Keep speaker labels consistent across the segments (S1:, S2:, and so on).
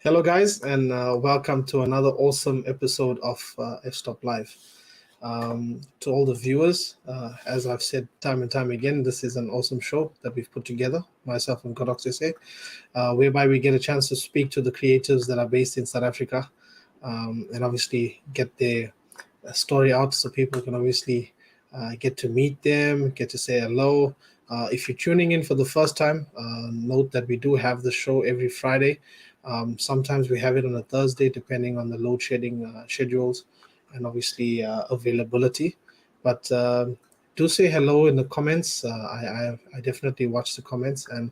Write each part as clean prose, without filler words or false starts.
S1: Hello, guys, and welcome to another awesome episode of Fstop Live. To all the viewers, as I've said time and time again, this is an awesome show that we've put together, myself and Godox SA, whereby we get a chance to speak to the creatives that are based in South Africa, and obviously get their story out so people can obviously get to meet them, get to say hello. If you're tuning in for the first time, note that we do have the show every Friday. Sometimes we have it on a Thursday, depending on the load shedding schedules and obviously availability. But do say hello in the comments. I definitely watch the comments, and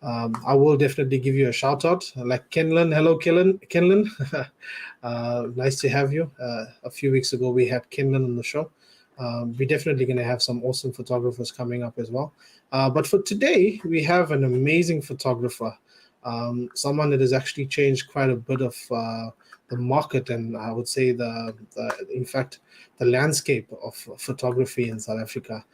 S1: I will definitely give you a shout out. Like Kenlan, hello Kenlan. Nice to have you. A few weeks ago we had Kenlan on the show. We're definitely going to have some awesome photographers coming up as well. But for today, we have an amazing photographer, someone that has actually changed quite a bit of the market, and I would say in fact, the landscape of photography in South Africa.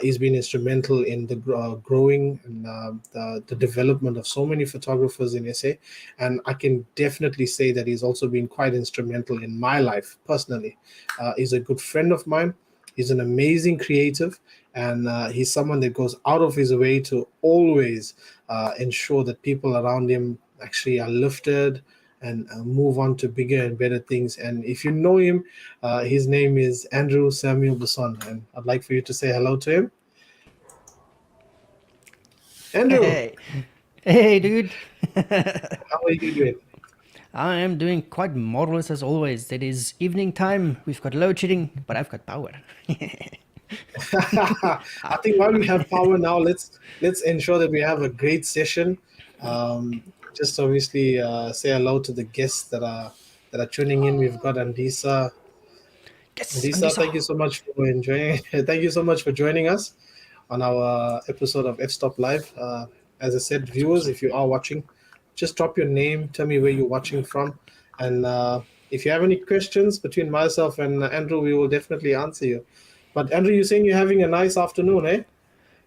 S1: He's been instrumental in the growing and the development of so many photographers in SA, and I can definitely say that he's also been quite instrumental in my life personally. He's a good friend of mine. He's an amazing creative, and he's someone that goes out of his way to always ensure that people around him actually are lifted and move on to bigger and better things. And if you know him, his name is Andrew Samuel Basson, and I'd like for you to say hello to him. Andrew,
S2: Hey, dude.
S1: how are you doing?
S2: I am doing quite marvelous as always. It is evening time. We've got load shedding, but I've got power.
S1: I think while we have power now, let's ensure that we have a great session. Just obviously say hello to the guests that are tuning in. We've got Andisa.
S2: Yes,
S1: Andisa,
S2: Andisa.
S1: thank you so much for enjoying. Thank you so much for joining us on our episode of Fstop Live. As I said,
S2: That's
S1: viewers,
S2: awesome.
S1: if you are watching, just drop your name, tell me where you're watching from, and if you have any questions between myself and Andrew, we will definitely answer you. But Andrew, you're saying you're having a nice afternoon, eh?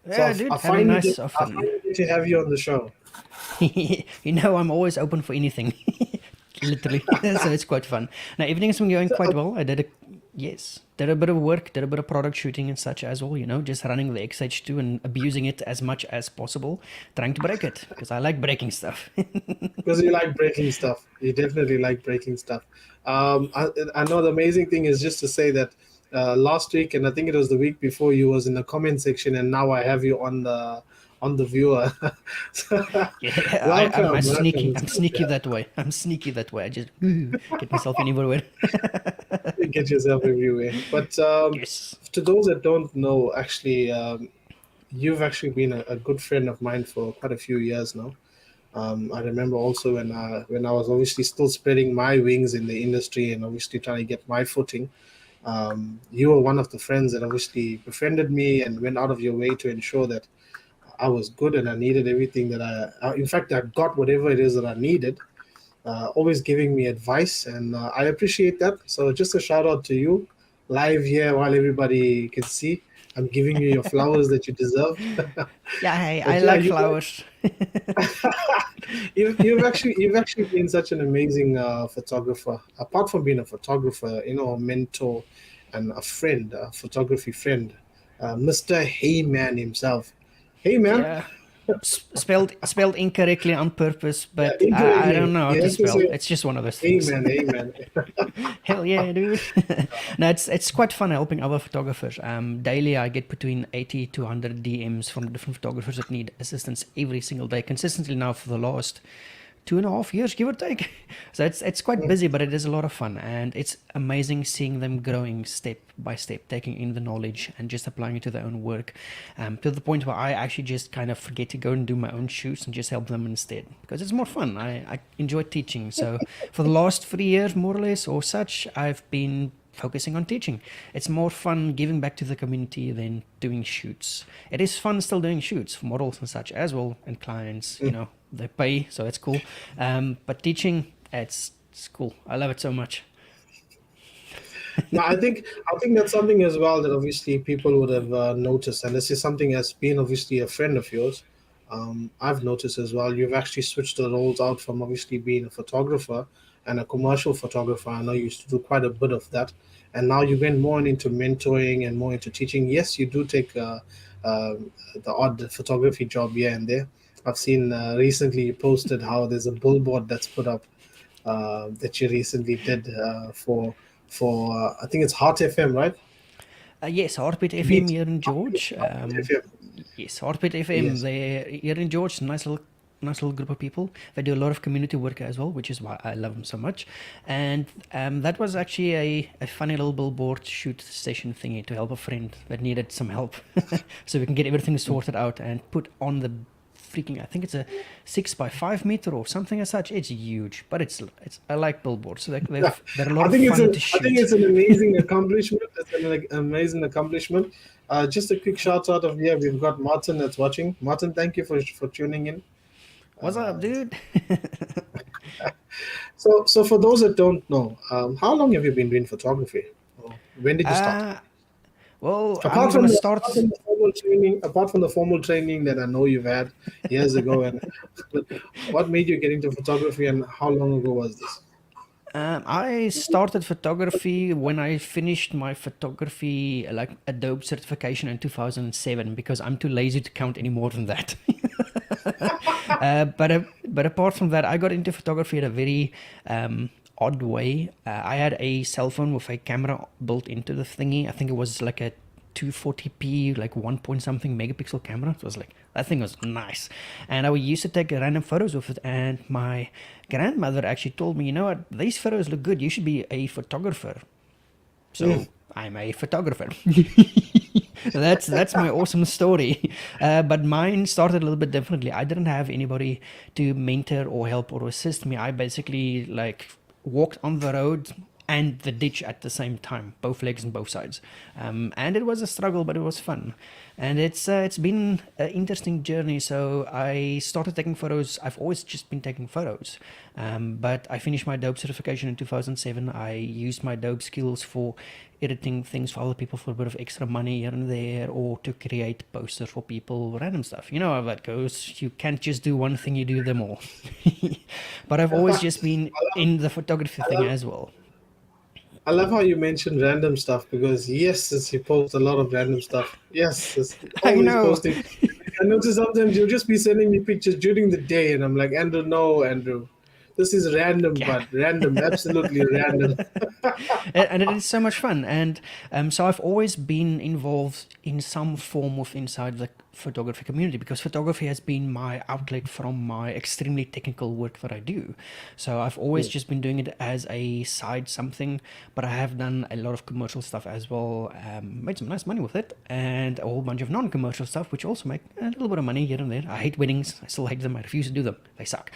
S1: So
S2: Yeah,
S1: I
S2: dude, having a
S1: finally
S2: nice
S1: get I
S2: afternoon.
S1: finally get to have you on the show.
S2: I'm always open for anything. Literally. So it's quite fun. Now, everything's been going
S1: So,
S2: quite well. Did a bit of work, did a bit of product shooting and such as well, just running the XH2 and abusing it as much as possible, trying to break it, because I like breaking stuff.
S1: because you like breaking stuff, you definitely like breaking stuff. I know the amazing thing is just to say that last week, and I think it was the week before, you was in the comment section, and now I have you on the viewer. So,
S2: Yeah, I'm
S1: welcome.
S2: sneaky.
S1: It's
S2: I'm
S1: good to
S2: sneaky
S1: have
S2: that way. I'm sneaky that way. I just get myself anywhere.
S1: you. Get yourself everywhere. But
S2: Yes.
S1: to those that don't know, actually, you've actually been a good friend of mine for quite a few years now. I remember also when I was obviously still spreading my wings in the industry and obviously trying to get my footing. You were one of the friends that obviously befriended me and went out of your way to ensure that I was good and I needed everything that in fact, I got whatever it is that I needed. Always giving me advice, and I appreciate that. So just a shout out to you, live here while everybody can see. I'm giving you your flowers that you deserve.
S2: Yeah, hey, I
S1: But yeah,
S2: like flowers.
S1: you've actually been such an amazing photographer. Apart from being a photographer, a mentor and a friend, a photography friend, Mr. Heyman himself. Hey man,
S2: Yeah, spelled incorrectly on purpose,
S1: yeah,
S2: but I don't
S1: incorrectly.
S2: know how
S1: You
S2: to
S1: have to
S2: spell.
S1: say
S2: It's just one of those things.
S1: Amen, Amen.
S2: Hell yeah, dude. No, it's quite fun helping other photographers. Daily I get between 80 to 100 DMs from different photographers that need assistance every single day, consistently now for the last 2.5 years, give or take. So it's quite busy, but it is a lot of fun, and it's amazing seeing them growing step by step, taking in the knowledge and just applying it to their own work, to the point where I actually just kind of forget to go and do my own shoots and just help them instead, because it's more fun. I enjoy teaching. So for the last 3 years, more or less, or such, I've been focusing on teaching. It's more fun giving back to the community than doing shoots. It is fun still doing shoots for models and such as well, and clients, they pay, so it's cool. But teaching, it's cool. I love it so much.
S1: Now, I think that's something as well that obviously people would have noticed, and this is something that's been obviously a friend of yours. I've noticed as well, you've actually switched the roles out from obviously being a photographer and a commercial photographer. I know you used to do quite a bit of that, and now you went more into mentoring and more into teaching. Yes, you do take the odd photography job here and there. I've seen recently you posted how there's a billboard that's put up that you recently did for I think it's Heart FM, right?
S2: Yes, Heartbeat FM
S1: Beat
S2: here in George.
S1: Heart FM.
S2: Yes, Heartbeat FM.
S1: Yes.
S2: They're here in George. Nice little group of people. They do a lot of community work as well, which is why I love them so much. And that was actually a funny little billboard shoot session thingy to help a friend that needed some help, so we can get everything sorted out and put on the freaking. I think it's a 6 by 5 meter or something as such. It's huge, but it's I like billboards. So they're a lot of fun to shoot.
S1: I think it's an amazing accomplishment. It's an amazing accomplishment. Just a quick shout out of here. We've got Martin that's watching. Martin, thank you for tuning in.
S2: What's up, dude?
S1: So for those that don't know, how long have you been doing photography? Or when did you start?
S2: Well, I'm gonna start.
S1: Apart from the formal training that I know you've had years ago, and what made you get into photography, and how long ago was this?
S2: I started photography when I finished my photography, like Adobe certification in 2007, because I'm too lazy to count any more than that. But apart from that, I got into photography in a very odd way. I had a cell phone with a camera built into the thingy. I think it was like a 240p, like 1 point something megapixel camera. It was like, that thing was nice. And I used to take random photos with it. And my grandmother actually told me, you know what, these photos look good. You should be a photographer. So I'm a photographer. That's my awesome story. But mine started a little bit differently. I didn't have anybody to mentor or help or assist me. I basically like walked on the road and the ditch at the same time, both legs and both sides. And it was a struggle, but it was fun. And it's been an interesting journey. So I started taking photos. I've always just been taking photos. But I finished my Adobe certification in 2007. I used my Adobe skills for editing things for other people for a bit of extra money here and there, or to create posters for people, random stuff. You know how that goes. You can't just do one thing, you do them all. But I've always just been in the photography thing as well.
S1: I love how you mentioned random stuff, because yes, you post a lot of random stuff. Yes, it's
S2: I
S1: always
S2: know.
S1: posting. I notice sometimes you'll just be sending me pictures during the day, and I'm like, Andrew, no, Andrew, this is random, but random, absolutely random.
S2: And it is so much fun. And so I've always been involved in some form of inside the photography community, because photography has been my outlet from my extremely technical work that I do. So I've always just been doing it as a side something, but I have done a lot of commercial stuff as well, made some nice money with it, and a whole bunch of non-commercial stuff, which also make a little bit of money here and there. I hate weddings. I still hate them. I refuse to do them. They suck.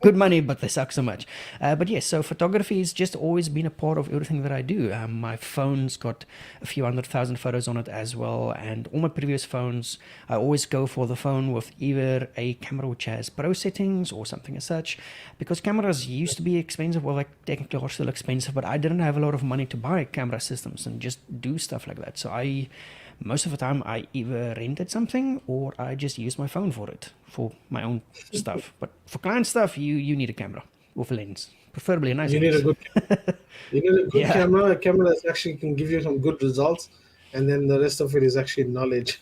S2: Good money, but they suck so much. But yes, so photography has just always been a part of everything that I do. My phone's got a few 100,000 photos on it as well, and all my previous phones, I always go for the phone with either a camera which has pro settings or something as such, because cameras used to be expensive. Well, like technically are still expensive, but I didn't have a lot of money to buy camera systems and just do stuff like that. So most of the time I either rented something or I just used my phone for it, for my own stuff. But for client stuff, you need a camera with a lens, preferably a nice
S1: You
S2: lens.
S1: need a good camera, a camera that actually can give you some good results, and then the rest of it is actually knowledge.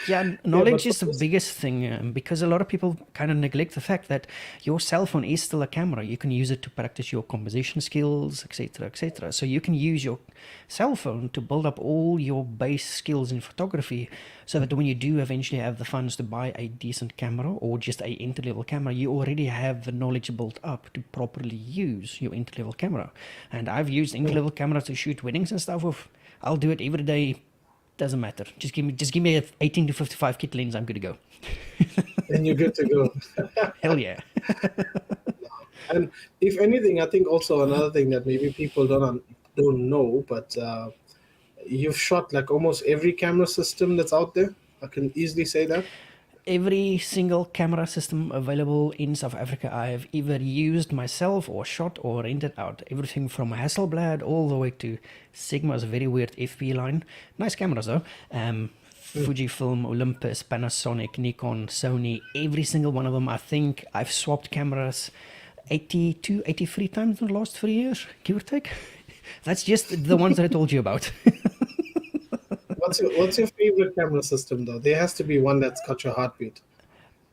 S2: Yeah, knowledge is the biggest thing, because a lot of people kind of neglect the fact that your cell phone is still a camera. You can use it to practice your composition skills, etc., etc. So you can use your cell phone to build up all your base skills in photography, so that when you do eventually have the funds to buy a decent camera or just a entry-level camera, you already have the knowledge built up to properly use your entry-level camera. And I've used entry-level cameras to shoot weddings and stuff with. I'll do it every day. Doesn't matter. Just give me a 18 to 55 kit lens. I'm good to go.
S1: And you're good to go.
S2: Hell yeah.
S1: And if anything, I think also another thing that maybe people don't know, but you've shot like almost every camera system that's out there. I can easily say that.
S2: Every single camera system available in South Africa, I have either used myself or shot or rented out. Everything from Hasselblad all the way to Sigma's very weird FP line. Nice cameras though. Fujifilm, Olympus, Panasonic, Nikon, Sony, every single one of them. I think I've swapped cameras 82, 83 times in the last 3 years, give or take. That's just the ones that I told you about.
S1: What's your favorite camera system though? There has to be one that's got your heartbeat.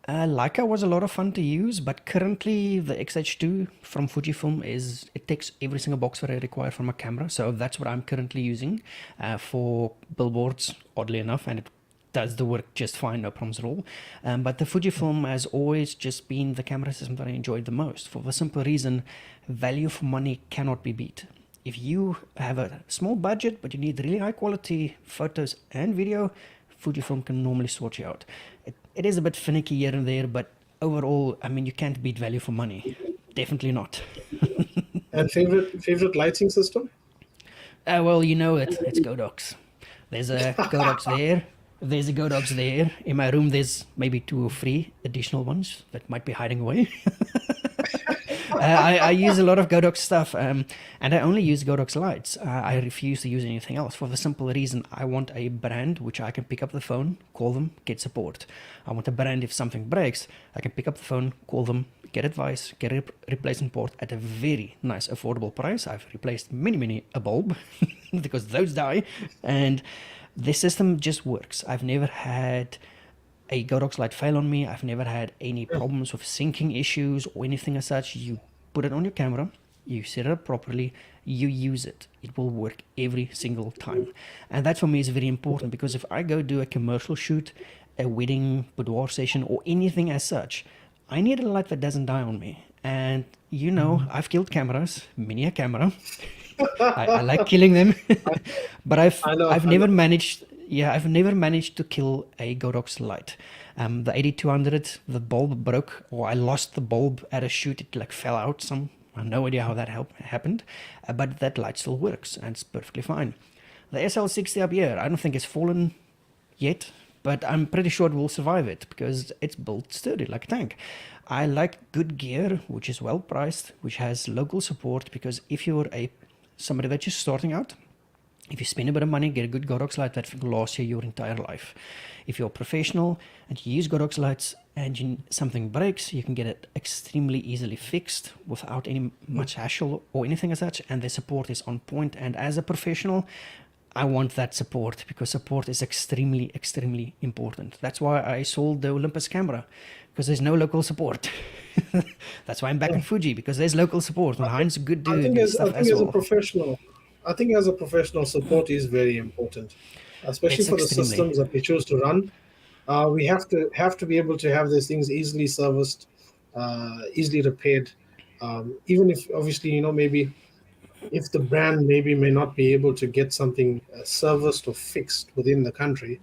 S2: Leica was a lot of fun to use, but currently the XH2 from Fujifilm it takes every single box that I require from a camera. So that's what I'm currently using for billboards, oddly enough, and it does the work just fine, no problems at all. But the Fujifilm has always just been the camera system that I enjoyed the most, for the simple reason value for money cannot be beat. If you have a small budget but you need really high quality photos and video, Fujifilm can normally sort you out. It is a bit finicky here and there, but overall, I mean, you can't beat value for money. Definitely not.
S1: And favorite lighting system?
S2: Well, you know it. It's Godox. There's a Godox there. There's a Godox there. In my room, there's maybe 2 or 3 additional ones that might be hiding away. I use a lot of Godox stuff, and I only use Godox lights. I refuse to use anything else for the simple reason I want a brand which I can pick up the phone, call them, get support. I want a brand if something breaks, I can pick up the phone, call them, get advice, get a replacement port at a very nice, affordable price. I've replaced many a bulb because those die, and the system just works. I've never had a Godox light fail on me. I've never had any problems with syncing issues or anything as such. You put it on your camera, you set it up properly, you use it. It will work every single time. And that for me is very important, because if I go do a commercial shoot, a wedding, boudoir session, or anything as such, I need a light that doesn't die on me. And you know, I've killed cameras, many a camera. I like killing them, but I've never managed. Yeah, I've never managed to kill a Godox light. The 8200, the bulb broke, or I lost the bulb at a shoot. It like fell out. I have no idea how that happened, but that light still works and it's perfectly fine. The SL60 up here, I don't think it's fallen yet, but I'm pretty sure it will survive it because it's built sturdy like a tank. I like good gear, which is well priced, which has local support, because if you're somebody that's just starting out, if you spend a bit of money, get a good Godox light that will last you your entire life. If you're a professional and you use Godox lights and something breaks, you can get it extremely easily fixed without any much hassle or anything as such, and the support is on point. And as a professional, I want that support, because support is extremely important. That's why I sold the Olympus camera, because there's no local support. That's why I'm back in Fuji, because there's local support. And Heinz a good dude and stuff as well.
S1: I think as a professional, support is very important, especially for the systems that we choose to run. We have to be able to have these things easily serviced, easily repaired. Even if obviously, maybe if the brand maybe may not be able to get something serviced or fixed within the country,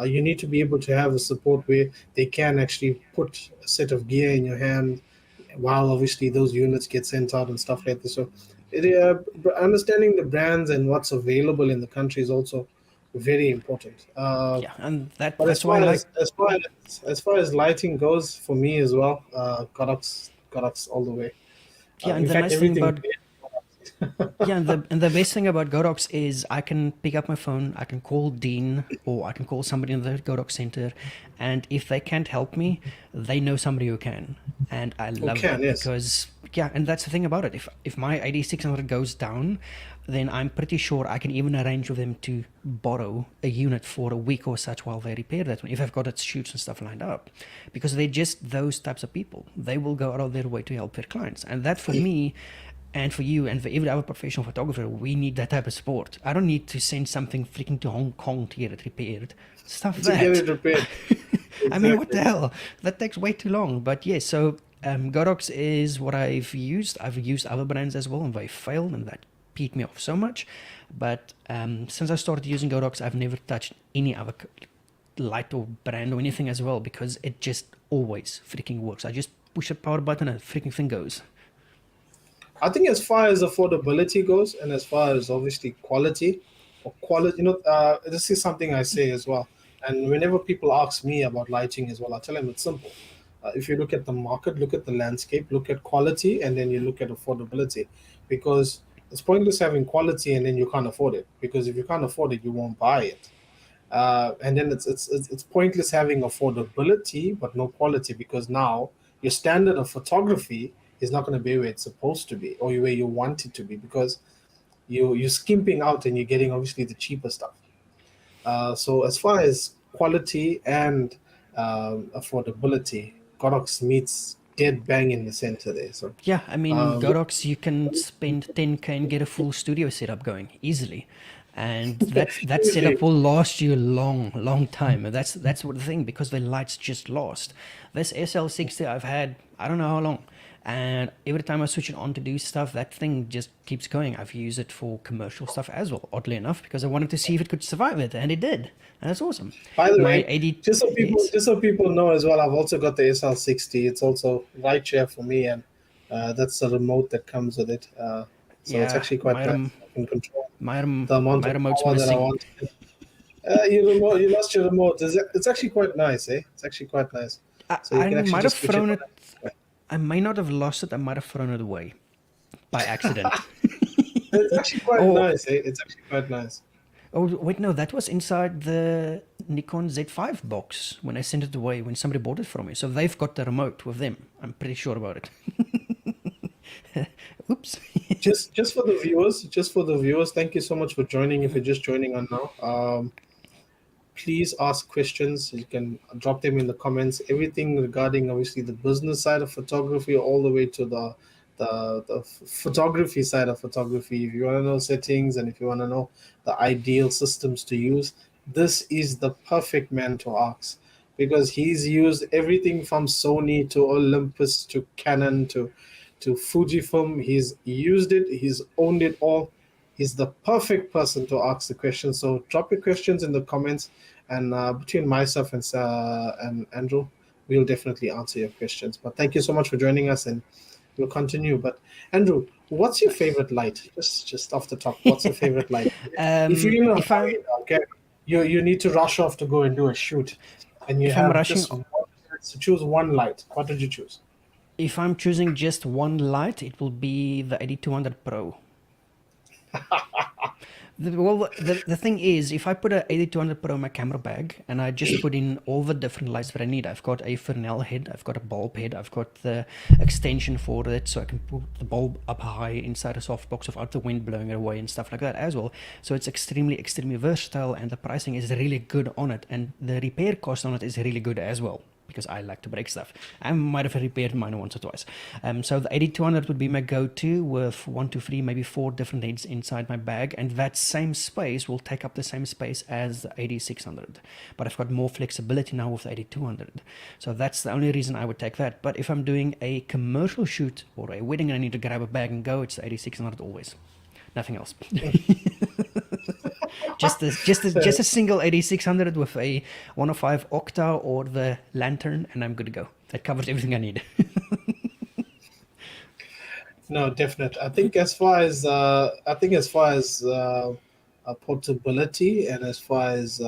S1: you need to be able to have a support where they can actually put a set of gear in your hand while obviously those units get sent out and stuff like this. So understanding the brands and what's available in the country is also very important.
S2: Yeah, and
S1: But
S2: that's why I like.
S1: as far as lighting goes, for me as well, Godox all the way.
S2: Yeah, and
S1: In
S2: the
S1: fact,
S2: nice thing
S1: everything.
S2: about yeah, and the best thing about Godox is I can pick up my phone, I can call Dean, or I can call somebody in the Godox center, and if they can't help me, they know somebody who can, and I love that,
S1: Yes.
S2: because and that's the thing about it. If my 8600 goes down, then I'm pretty sure I can even arrange with them to borrow a unit for a week or such while they repair that one, if I've got its shoots and stuff lined up, because they're just those types of people. They will go out of their way to help their clients, and that for me, and for you, and for every other professional photographer, we need that type of support. I don't need to send something freaking to Hong Kong to get it repaired. Stuff
S1: To
S2: that.
S1: get it repaired.
S2: I mean, what the hell? That takes way too long. But yeah, so Godox is what I've used. I've used other brands as well, and they failed, and that peed me off so much. But since I started using Godox, I've never touched any other light or brand or anything as well, because it just always freaking works. I just push a power button and the freaking thing goes.
S1: I think as far as affordability goes, and as far as obviously quality, this is something I say as well. And whenever people ask me about lighting as well, I tell them it's simple. If you look at the market, look at the landscape, look at quality, and then you look at affordability. Because it's pointless having quality and then you can't afford it. Because if you can't afford it, you won't buy it. And then it's pointless having affordability but no quality, because now your standard of photography is not going to be where it's supposed to be or where you want it to be, because you're skimping out and you're getting obviously the cheaper stuff. So as far as quality and affordability, Godox meets dead bang in the center there. So
S2: Yeah, I mean,
S1: um,
S2: Godox, you can spend 10K and get a full studio setup going easily. And that setup
S1: usually,
S2: will last you a long, long time. And that's what the thing, because the lights just last. This SL60 I've had, I don't know how long. And every time I switch it on to do stuff, that thing just keeps going. I've used it for commercial stuff as well, oddly enough, because I wanted to see if it could survive it, and it did. And that's awesome.
S1: by the
S2: My
S1: way,
S2: 80,
S1: just
S2: yes.
S1: so people know as well, I've also got the SL60. It's also right here for me, and that's the remote that comes with it. So it's
S2: Yeah,
S1: actually quite nice. I can control the amount
S2: my
S1: of
S2: remote's
S1: power that I
S2: missing.
S1: want. You lost your remote. It's actually quite nice, eh? It's actually quite nice. So you
S2: I
S1: can actually
S2: might have
S1: just switch it
S2: thrown
S1: on.
S2: it. I may not have lost it. I might have thrown it away by accident.
S1: It's actually quite
S2: Oh,
S1: nice, eh? It's actually quite nice.
S2: oh, wait, no, that was inside the Nikon Z5 box when I sent it away when somebody bought it from me. So they've got the remote with them. I'm pretty sure about it. Oops.
S1: Just for the viewers, thank you so much for joining. If you're just joining on now, please ask questions. You can drop them in the comments. Everything regarding obviously the business side of photography, all the way to the photography side of photography. If you want to know settings and if you want to know the ideal systems to use, this is the perfect man to ask, because he's used everything from Sony to Olympus to Canon to Fujifilm. He's used it. He's owned it all. He's the perfect person to ask the question. So drop your questions in the comments, and between myself and Andrew, we'll definitely answer your questions. But thank you so much for joining us, and we'll continue. But Andrew, what's your
S2: Nice.
S1: favorite light? Just off the top, what's your favorite light? If you're in a
S2: If I'm
S1: hurry, okay, you need to rush off to go and do a shoot, and you
S2: if I'm
S1: have
S2: rushing,
S1: just 1 minute to choose one light. What would you choose?
S2: if I'm choosing just one light, it will be the 8200 Pro. The thing is, if I put a 8200 Pro in my camera bag and I just put in all the different lights that I need, I've got a Fresnel head, I've got a bulb head, I've got the extension for it so I can put the bulb up high inside a softbox without the wind blowing it away and stuff like that as well. So it's extremely versatile, and the pricing is really good on it, and the repair cost on it is really good as well, because I like to break stuff. I might have repaired mine once or twice. So the 8200 would be my go-to, with 1, 2, 3, maybe 4 different heads inside my bag, and that same space will take up the same space as the 8600. But I've got more flexibility now with the 8200. So that's the only reason I would take that. But if I'm doing a commercial shoot or a wedding and I need to grab a bag and go, it's the 8600 always. Nothing else. Just a single 8600 with a 105 octa or the lantern, and I'm good to go. That covers everything I need.
S1: No, definite. As far as portability, and as far as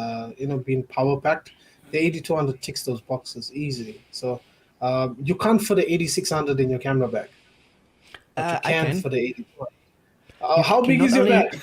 S1: being power packed, the 8200 ticks those boxes easily. So you can't fit the 8600 in your camera bag, but you
S2: I
S1: can
S2: can.
S1: for the 8200.
S2: You
S1: How
S2: can
S1: big
S2: not
S1: is your
S2: only.
S1: bag?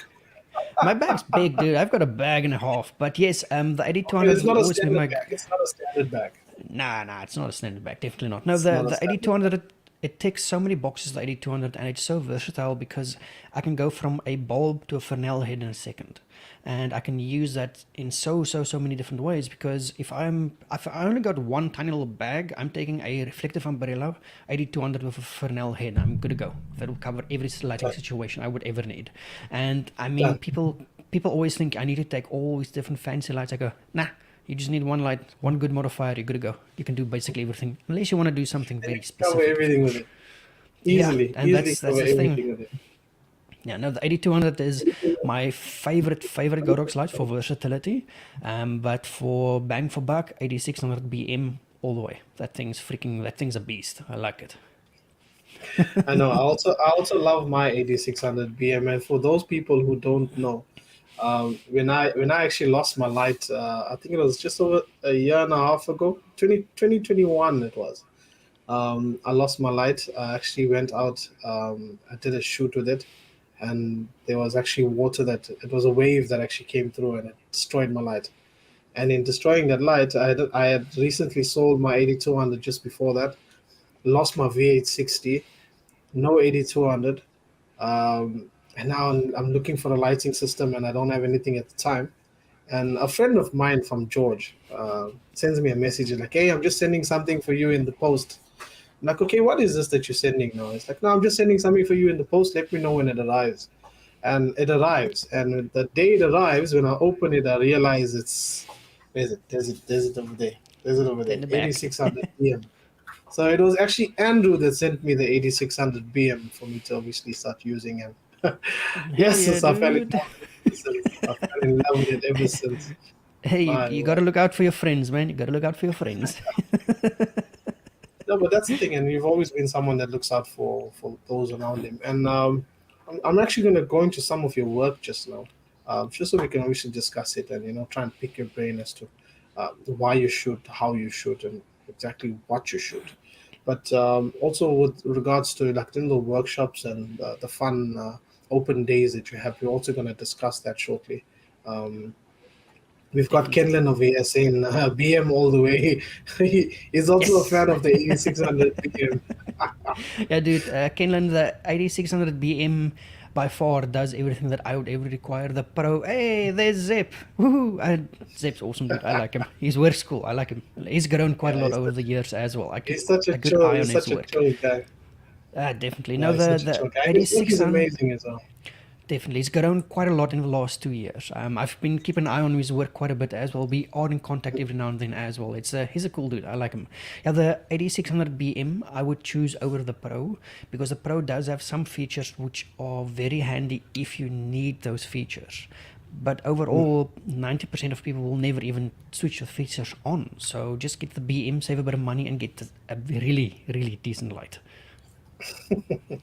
S2: My bag's big, dude. I've got a bag and a half. But yes, the
S1: Okay,
S2: 8200
S1: it's
S2: will
S1: not a
S2: always be
S1: standard
S2: my.
S1: bag. It's not a standard bag.
S2: Nah, it's not a standard bag. Definitely not. No,
S1: It's not a
S2: the
S1: standard bag.
S2: 8200, it ticks so many boxes, the 8200, and it's so versatile because I can go from a bulb to a Fresnel head in a second. And I can use that in so many different ways, because if I only got one tiny little bag, I'm taking a reflective umbrella, 8200 with a Fresnel head. I'm good to go. That will cover every lighting
S1: Done.
S2: situation I would ever need. And I mean,
S1: Done.
S2: people always think I need to take all these different fancy lights. I go, nah, you just need one light, one good modifier, you're good to go. You can do basically everything, unless you want to do something
S1: And you
S2: very
S1: can cover
S2: specific, of
S1: everything with
S2: course.
S1: it.
S2: Yeah, and
S1: Easily
S2: that's
S1: cover
S2: the thing.
S1: everything with it.
S2: Yeah, no, the 8200 is my favorite Godox light for versatility. But for bang for buck, 8600 BM all the way. That thing's a beast. I like it.
S1: I know. I also love my 8600 BMN. For those people who don't know, when I actually lost my light, I think it was just over a year and a half ago, 2021 it was. I lost my light. I actually went out. I did a shoot with it, and there was actually water, that it was a wave that actually came through and it destroyed my light. And in destroying that light, I had recently sold my 8200 just before that, lost my V860, no 8200. And now I'm looking for a lighting system, and I don't have anything at the time. And a friend of mine from George sends me a message like, "Hey, I'm just sending something for you in the post." I'm like, "Okay, what is this that you're sending now?" It's like, "No, I'm just sending something for you in the post. Let me know when it arrives." And it arrives. And the day it arrives, when I open it, I realize it's where's it? There's it over there. There's it over
S2: In
S1: there.
S2: the back.
S1: 8600 BM. So it was actually Andrew that sent me the 8600 BM for me to obviously start using. And
S2: Hell
S1: yes,
S2: yeah,
S1: since I fell in
S2: dude.
S1: love with it since. I fell in love with it ever since.
S2: Hey,
S1: My
S2: you got to
S1: word.
S2: look out for your friends, man. You got to look out for your friends.
S1: No, but that's the thing, and you've always been someone that looks out for those around him. And I'm actually going to go into some of your work just now, just so we can obviously discuss it and try and pick your brain as to why you should, how you should, and exactly what you should. But also with regards to like in the workshops and the fun open days that you have, we're also going to discuss that shortly. Um, We've got
S2: Definitely.
S1: Kenlan over here saying BM all the way. He's also a
S2: Yes.
S1: fan of the 8600 BM.
S2: Yeah, dude. Kenlan, the 8600 BM by far does everything that I would ever require. The Pro, hey, there's Zep. Woohoo! Zep's awesome, dude. I like him. His work's cool. I like him. He's grown quite a
S1: Yeah,
S2: lot over the years as well. I keep
S1: he's such a
S2: a good
S1: chill.
S2: eye on
S1: He's
S2: his
S1: such a
S2: work.
S1: chill guy.
S2: Definitely.
S1: Yeah,
S2: No,
S1: he's
S2: the
S1: such a
S2: the
S1: chill guy. And his work is
S2: 8600.
S1: amazing as well.
S2: Definitely, he's grown quite a lot in the last 2 years. I've been keeping an eye on his work quite a bit as well. We are in contact every now and then as well. He's a cool dude. I like him. Yeah, the 8600 BM I would choose over the Pro because the Pro does have some features which are very handy if you need those features. But
S1: Mm.
S2: overall, 90% of people will never even switch the features on. So just get the BM, save a bit of money, and get a really, really decent light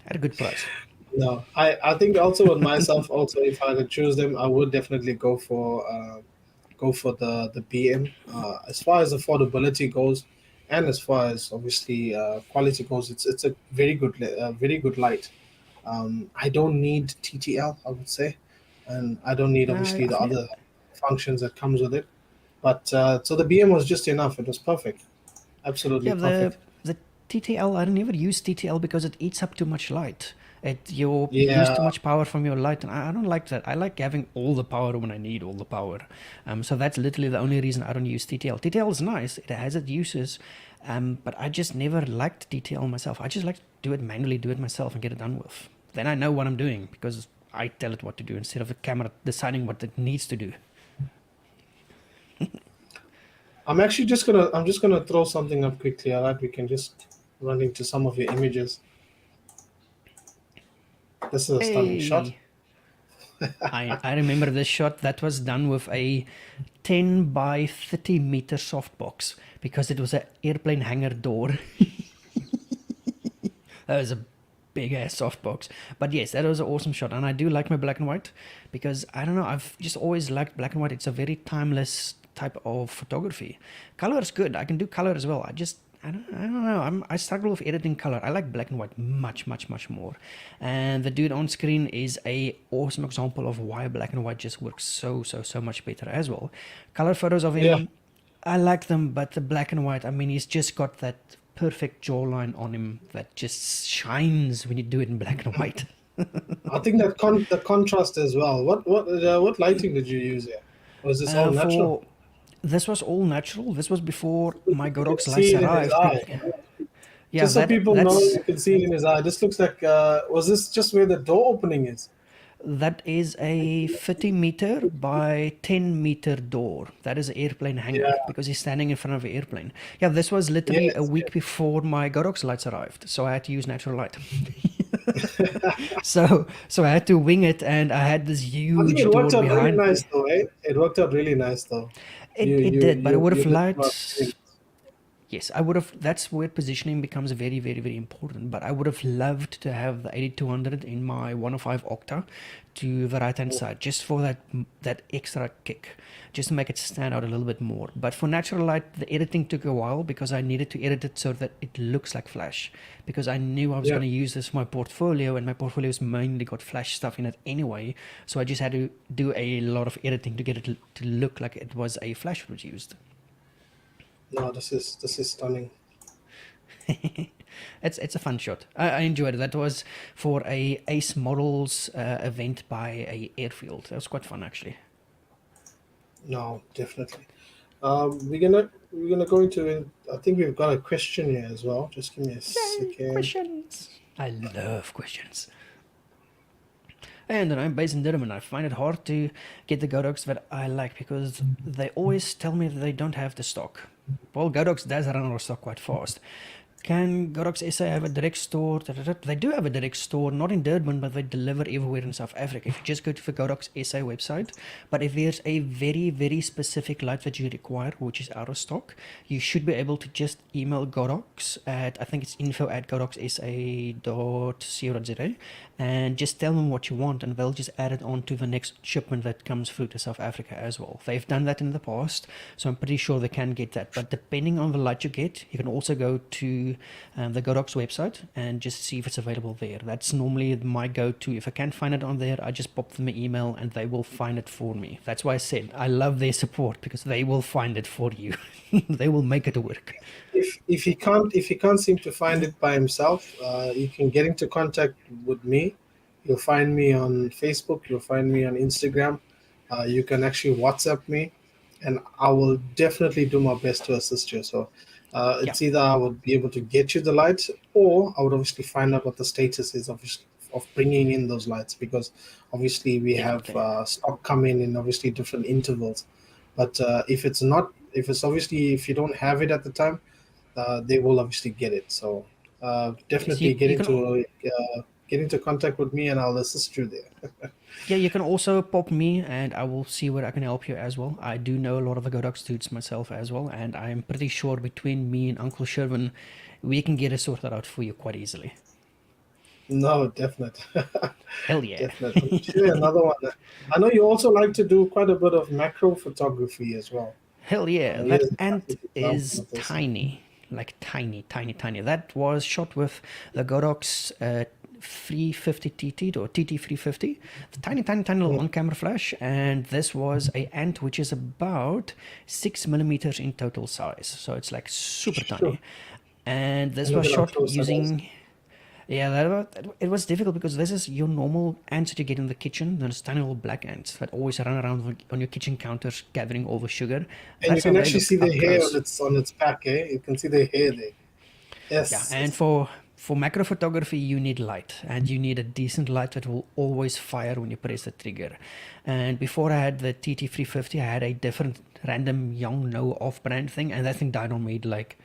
S2: at a good price.
S1: No, I think also with myself, also if I could choose them, I would definitely go for the BM. As far as affordability goes, and as far as obviously quality goes, it's a very good light. I don't need TTL, I would say, and I don't need
S2: No,
S1: obviously the other functions that comes with it. But so the BM was just enough. It was perfect, absolutely
S2: Yeah,
S1: perfect.
S2: the TTL, I never use TTL because it eats up too much light. You use
S1: Yeah,
S2: too much power from your light, and I don't like that. I like having all the power when I need all the power. So that's literally the only reason I don't use TTL. TTL is nice; it has its uses, but I just never liked TTL myself. I just like to do it manually, do it myself, and get it done with. Then I know what I'm doing because I tell it what to do instead of the camera deciding what it needs to do.
S1: I'm just gonna throw something up quickly. All right, we can just run into some of your images. This is a stunning shot.
S2: Hey. I remember this shot that was done with a 10 by 30 meter softbox because it was an airplane hangar door. That was a big ass softbox. But yes, that was an awesome shot. And I do like my black and white because I don't know, I've just always liked black and white. It's a very timeless type of photography. Color is good. I can do color as well. I don't know. I struggle with editing color. I like black and white much, much, much more. And the dude on screen is a awesome example of why black and white just works so much better as well. Color photos of
S1: Yeah,
S2: him, I like them, but the black and white, I mean, he's just got that perfect jawline on him that just shines when you do it in black and white.
S1: I think that the contrast as well. What lighting did you use here? Was this all natural?
S2: For this was all natural. This was before my
S1: You can
S2: Godox lights
S1: see it in his
S2: arrived.
S1: eye.
S2: Yeah,
S1: Just so people know,
S2: that's
S1: you can see it in his eye. This looks like was this just where the door opening is?
S2: that is a 50 meter by 10 meter door. That is an airplane hangar
S1: Yeah.
S2: because he's standing in front of an airplane. Yeah, this was literally a
S1: Yes.
S2: week before my Godox lights arrived, so I had to use natural light. So I had to wing it, and I had this
S1: I think it
S2: huge
S1: worked
S2: door
S1: out really
S2: behind
S1: nice
S2: me.
S1: though, eh? It worked out really nice though.
S2: It did, but it would
S1: You
S2: have
S1: did well.
S2: liked. Yes, I would have. That's where positioning becomes very, very, very important. But I would have loved to have the 8200 in my 105 octa to the right hand side, just for that extra kick, just to make it stand out a little bit more. But for natural light, the editing took a while because I needed to edit it so that it looks like flash. Because I knew I was
S1: Yeah.
S2: going to use this for my portfolio, and my portfolio's mainly got flash stuff in it anyway. So I just had to do a lot of editing to get it to look like it was a flash that was used.
S1: No, this is stunning.
S2: It's a fun shot. I enjoyed it. That was for a Ace Models event by a airfield. That was quite fun actually.
S1: No, definitely. We're gonna go into. I think we've got a question here as well. Just give me a
S2: Yay,
S1: second.
S2: questions! I love questions. And I'm based in Durban. I find it hard to get the Godox that I like because they always tell me that they don't have the stock. Well, Godox does run out of stock quite fast. Can Godox SA have a direct store? They do have a direct store, not in Durban, but they deliver everywhere in South Africa. If you just go to the Godox SA website, but if there's a very, very specific light that you require, which is out of stock, you should be able to just email Godox at, I think it's info@godoxsa.co.za, and just tell them what you want, and they'll just add it on to the next shipment that comes through to South Africa as well. They've done that in the past, so I'm pretty sure they can get that. But depending on the light you get, you can also go to the Godox website and just see if it's available there. That's normally my go-to. If I can't find it on there, I just pop them an email and they will find it for me. That's why I said I love their support, because they will find it for you. They will make it work.
S1: If he can't seem to find it by himself, you can get into contact with me. You'll find me on Facebook. You'll find me on Instagram. You can actually WhatsApp me, and I will definitely do my best to assist you. So
S2: Yeah,
S1: it's either I would be able to get you the lights, or I would obviously find out what the status is of bringing in those lights, because obviously we have
S2: definitely.
S1: stock coming in obviously different intervals. But if it's obviously if you don't have it at the time, they will obviously get it. So
S2: Yes,
S1: definitely
S2: you can.
S1: get into contact with me, and I'll assist you there.
S2: Yeah, you can also pop me and I will see where I can help you as well. I do know a lot of the Godox dudes myself as well, and I'm pretty sure between me and Uncle Sherwin, we can get it sorted out for you quite easily.
S1: No, definitely,
S2: Hell yeah.
S1: definitely. Sure, another one. I know you also like to do quite a bit of macro photography as well.
S2: Hell yeah.
S1: Here's
S2: That
S1: a
S2: ant
S1: classic example
S2: is
S1: of this.
S2: tiny. Like tiny, tiny, tiny. That was shot with the Godox 350 TT or TT 350. Tiny, tiny, tiny little
S1: Mm,
S2: on camera flash. And this was a ant which is about 6 millimeters in total size. So it's like super
S1: sure.
S2: tiny. And
S1: And
S2: this
S1: look
S2: was
S1: at how
S2: shot
S1: close that is.
S2: using, yeah, it was difficult because this is your normal ants that you get in the kitchen. Those tiny little black ants that always run around on your kitchen counters gathering all the sugar.
S1: And you
S2: That's how
S1: can
S2: they
S1: actually
S2: look
S1: see the
S2: up
S1: hair on
S2: close.
S1: its back, eh? You can see the hair there.
S2: Yeah,
S1: Yes,
S2: and
S1: yes.
S2: for macro photography, you need light, and you need a decent light that will always fire when you press the trigger. And before I had the TT350, I had a different random young no off brand thing, and that thing died on me. Like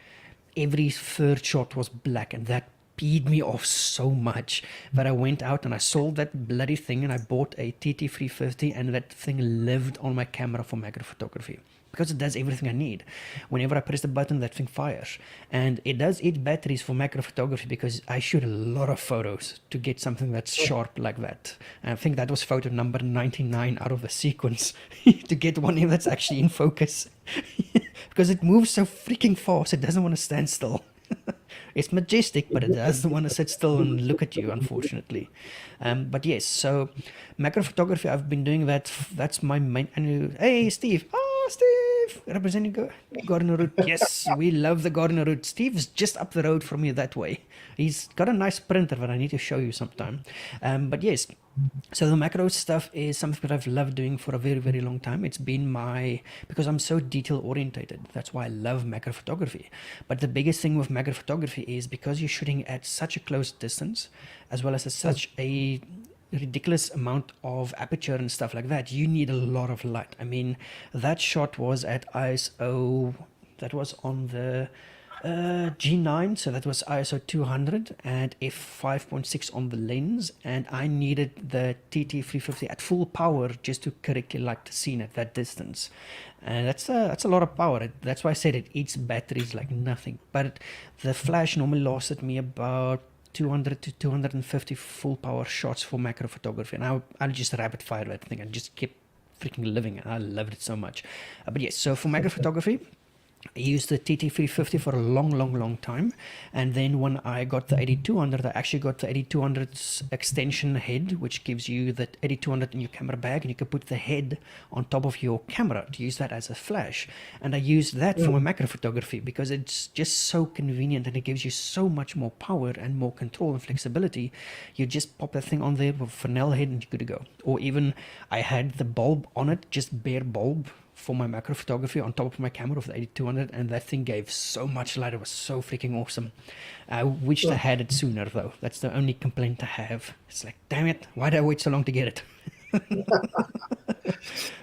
S2: every third shot was black, and that peed me off so much that I went out and I sold that bloody thing and I bought a TT350, and that thing lived on my camera for macro photography because it does everything I need. Whenever I press the button, that thing fires. And it does eat batteries for macro photography because I shoot a lot of photos to get something that's sharp like that. And I think that was photo number 99 out of the sequence to get one in that's actually in focus. Because it moves so freaking fast, it doesn't want to stand still. It's majestic, but it doesn't want to sit still and look at you, unfortunately. But yes, so macro photography, I've been doing that. That's my main. And hey, Steve. Oh, Steve, representing Gardner Route. Yes, we love the Gardner Route. Steve's just up the road from me that way. He's got a nice printer that I need to show you sometime. But yes, so the macro stuff is something that I've loved doing for a very, very long time. It's been because I'm so detail orientated. That's why I love macro photography. But the biggest thing with macro photography is because you're shooting at such a close distance, as well as at such a ridiculous amount of aperture and stuff like that, you need a lot of light. I mean, that shot was at ISO, that was on the G9, so that was ISO 200 and f5.6 on the lens, and I needed the TT350 at full power just to correctly light the scene at that distance. And that's a lot of power. That's why I said it eats batteries like nothing. But the flash normally lasted me about 200 to 250 full power shots for macro photography, and I just rapid fire that thing and just kept freaking living it. I loved it so much. But yes, so for macro photography, I used the TT350 for a long time, and then when I got the 8200, I actually got the 8200's extension head, which gives you the 8200 in your camera bag, and you can put the head on top of your camera to use that as a flash. And I used that for my macro photography because it's just so convenient and it gives you so much more power and more control and flexibility. You just pop that thing on there with a Fresnel head and you're good to go. Or even I had the bulb on it, just bare bulb, for my macro photography on top of my camera of the 8200, and that thing gave so much light. It was so freaking awesome. I wished I had it sooner though. That's the only complaint I have. It's like, damn it, why did I wait so long to get it?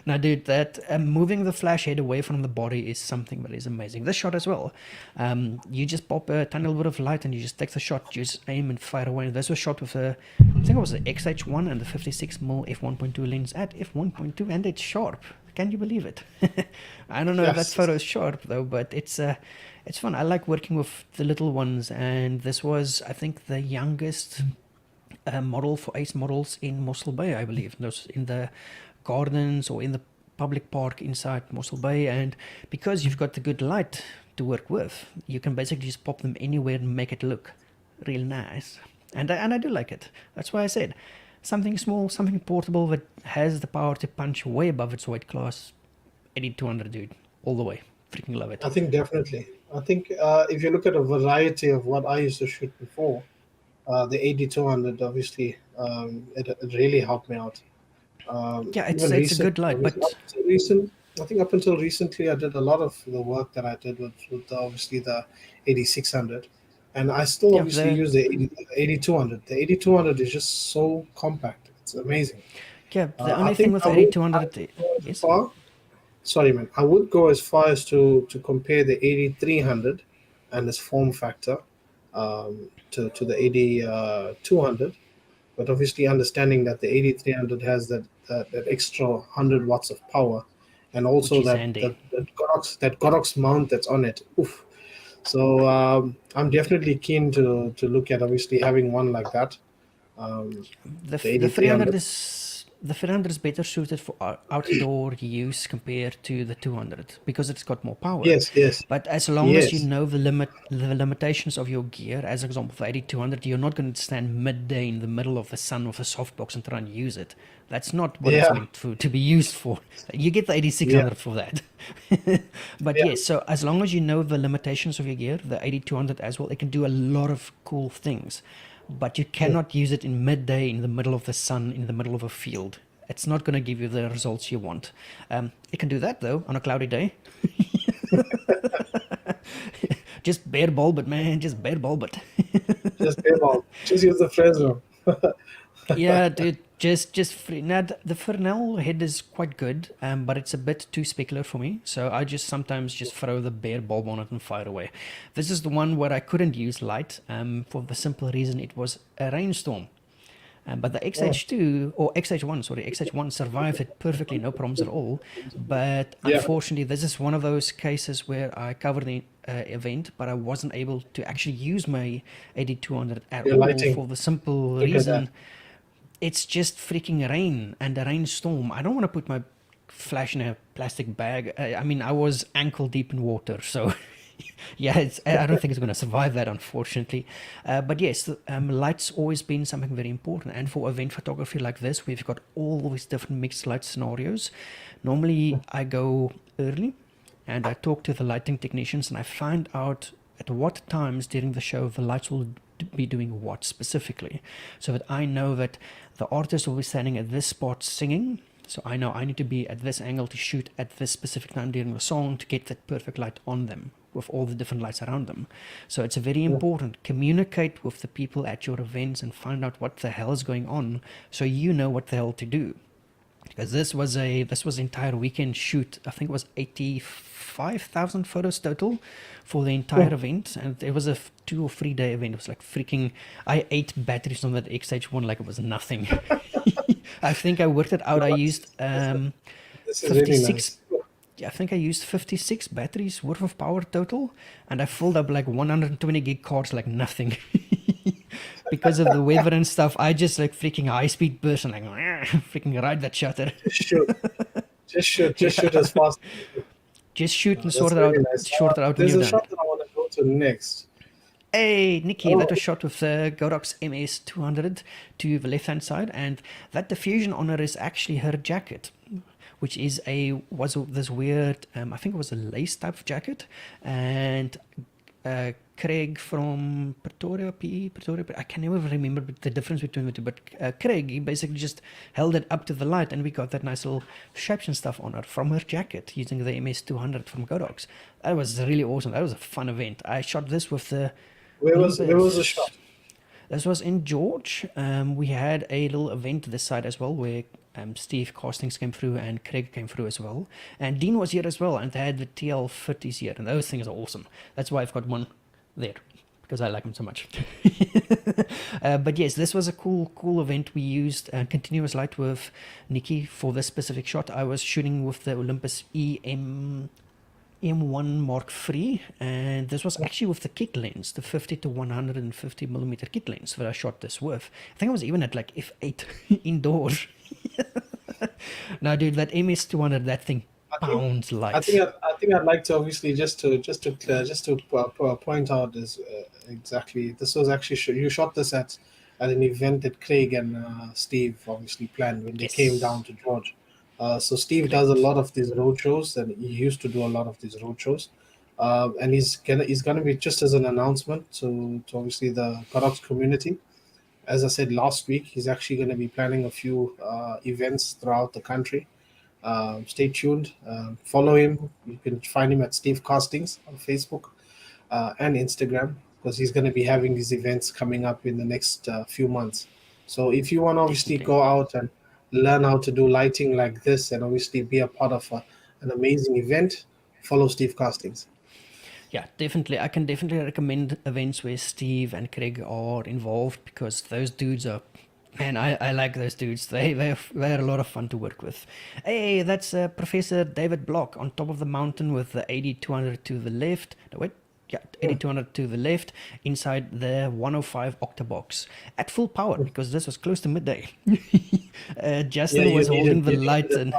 S2: Now, dude, that moving the flash head away from the body is something that is amazing. This shot as well. You just pop a tiny little bit of light and you just take the shot, just aim and fire away. This was shot with I think it was the XH1 and the 56mm f1.2 lens at f1.2, and it's sharp. Can you believe it? I don't know if that photo is sharp though, but it's fun. I like working with the little ones, and this was, I think, the youngest model for Ace models in Mossel Bay, I believe. Those in the gardens or in the public park inside Mossel Bay, and because you've got the good light to work with, you can basically just pop them anywhere and make it look real nice. And I do like it. That's why I said, something small, something portable that has the power to punch way above its weight class. 8200, dude, all the way. Freaking love it.
S1: I think definitely. I think if you look at a variety of what I used to shoot before, the 8200 obviously it really helped me out.
S2: Yeah, it's
S1: Even
S2: a good light, but
S1: I think up until recently, I did a lot of the work that I did with obviously the 8600, and I still
S2: yeah,
S1: obviously use the 8200. The 8200 is just so compact. It's amazing.
S2: the
S1: I
S2: only thing
S1: think
S2: with
S1: I
S2: the
S1: would
S2: 8200
S1: go as
S2: is,
S1: far. Sorry, man. I would go as far as to compare the 8300 and its form factor to the 8200, but obviously understanding that the 8300 has that extra 100 watts of power, and
S2: which
S1: also
S2: is
S1: that
S2: handy.
S1: Godox mount that's on it. Oof. So I'm definitely keen to look at obviously having one like that. Um, the
S2: The 300
S1: 8300.
S2: is better suited for outdoor use compared to the 200 because it's got more power.
S1: Yes, yes,
S2: But as long as you
S1: yes.
S2: know the limitations of your gear, as example for 8200, you're not going to stand midday in the middle of the sun with a softbox and try and use it. That's not what it's
S1: Yeah,
S2: meant to be used for. You get the
S1: yeah,
S2: 8600 for that. But
S1: yeah.
S2: yes, so as long as you know the limitations of your gear, the 8200 as well, it can do a lot of cool things. But you
S1: Mm.
S2: cannot use it in midday in the middle of the sun in the middle of a field. It's not going to give you the results you want. It can do that though on a cloudy day. Just bare bulb it, man. Just bare bulb it.
S1: Just pay more. Just use the Fresno.
S2: Yeah, dude. Just free. Now the Fresnel head is quite good, but it's a bit too specular for me. So I just sometimes just throw the bare bulb on it and fire away. This is the one where I couldn't use light, for the simple reason it was a rainstorm. But the
S1: Oh,
S2: XH2 or XH1, sorry, XH1 survived it perfectly, no problems at all. But
S1: yeah,
S2: unfortunately, this is one of those cases where I covered the event, but I wasn't able to actually use my 8200 at
S1: your
S2: all
S1: lighting.
S2: for the simple
S1: Look at that.
S2: reason it's just freaking rain and a rainstorm. I don't want to put my flash in a plastic bag. I mean, I was ankle deep in water, so yeah, I don't think it's going to survive that, unfortunately. But yes, light's always been something very important. And for event photography like this, we've got all these different mixed light scenarios. Normally, I go early and I talk to the lighting technicians and I find out at what times during the show the lights will be doing what specifically, so that I know that the artist will be standing at this spot singing, so I know I need to be at this angle to shoot at this specific time during the song to get that perfect light on them with all the different lights around them. So it's a very important, communicate with the people at your events and find out what the hell is going on so you know what the hell to do. because this was entire weekend shoot. I think it was 85,000 photos total for the entire event, and it was a 2 or 3 day event. It was like freaking. I ate batteries on that XH1 like it was nothing. I think I worked it out. I used
S1: This is really
S2: 56.
S1: nice.
S2: I think I used 56 batteries worth of power total, and I filled up like 120 gig cards like nothing. Because of the weather and stuff, I just like freaking high speed burst and like freaking ride that shutter.
S1: Just shoot. Just shoot as fast as you can.
S2: Just shoot and
S1: That's really nice.
S2: sort it out when
S1: There's
S2: you're
S1: a
S2: done.
S1: shot that I want to go to next.
S2: Hey, Nikki,
S1: Oh,
S2: that was shot with the Godox MS200 to the left-hand side, and that diffusion on her is actually her jacket, which is was this weird, I think it was a lace type of jacket, and Craig from Pretoria, I can never remember the difference between the two, but Craig, he basically just held it up to the light, and we got that nice little shapes and stuff on her from her jacket using the MS200 from Godox. That was really awesome. That was a fun event. I shot this with the
S1: where was the shot?
S2: This was in George. We had a little event this side as well where Steve Castings came through and Craig came through as well. And Dean was here as well, and they had the TL50s here, and those things are awesome. That's why I've got one there, because I like them so much. But yes, this was a cool event. We used continuous light with Nikki for this specific shot. I was shooting with the Olympus M1 Mark III, and this was actually with the kit lens, the 50 to 150 millimeter kit lens that I shot this with. I think I was even at like f8 indoors. Now, dude, that MS200, that thing pounds light.
S1: I think I'd like to obviously just to point out is exactly this was actually you shot this at an event that Craig and Steve obviously planned when they came down to George. So Steve does a lot of these road shows, and he used to do a lot of these road shows. And he's gonna be, just as an announcement to obviously the Godox community. As I said last week, he's actually going to be planning a few events throughout the country. Stay tuned. Follow him. You can find him at Steve Castings on Facebook and Instagram, because he's going to be having these events coming up in the next few months. So if you want to obviously go out and learn how to do lighting like this, and obviously be a part of an amazing event, follow Steve Castings.
S2: Yeah, definitely. I can definitely recommend events where Steve and Craig are involved, because those dudes are, man, I like those dudes. They're a lot of fun to work with. Hey, that's Professor David Block on top of the mountain with the 8200 to the left. No, wait. Yeah, 8200 to the left inside the 105 octabox at full power, because this was close to midday. Justin was holding the light, and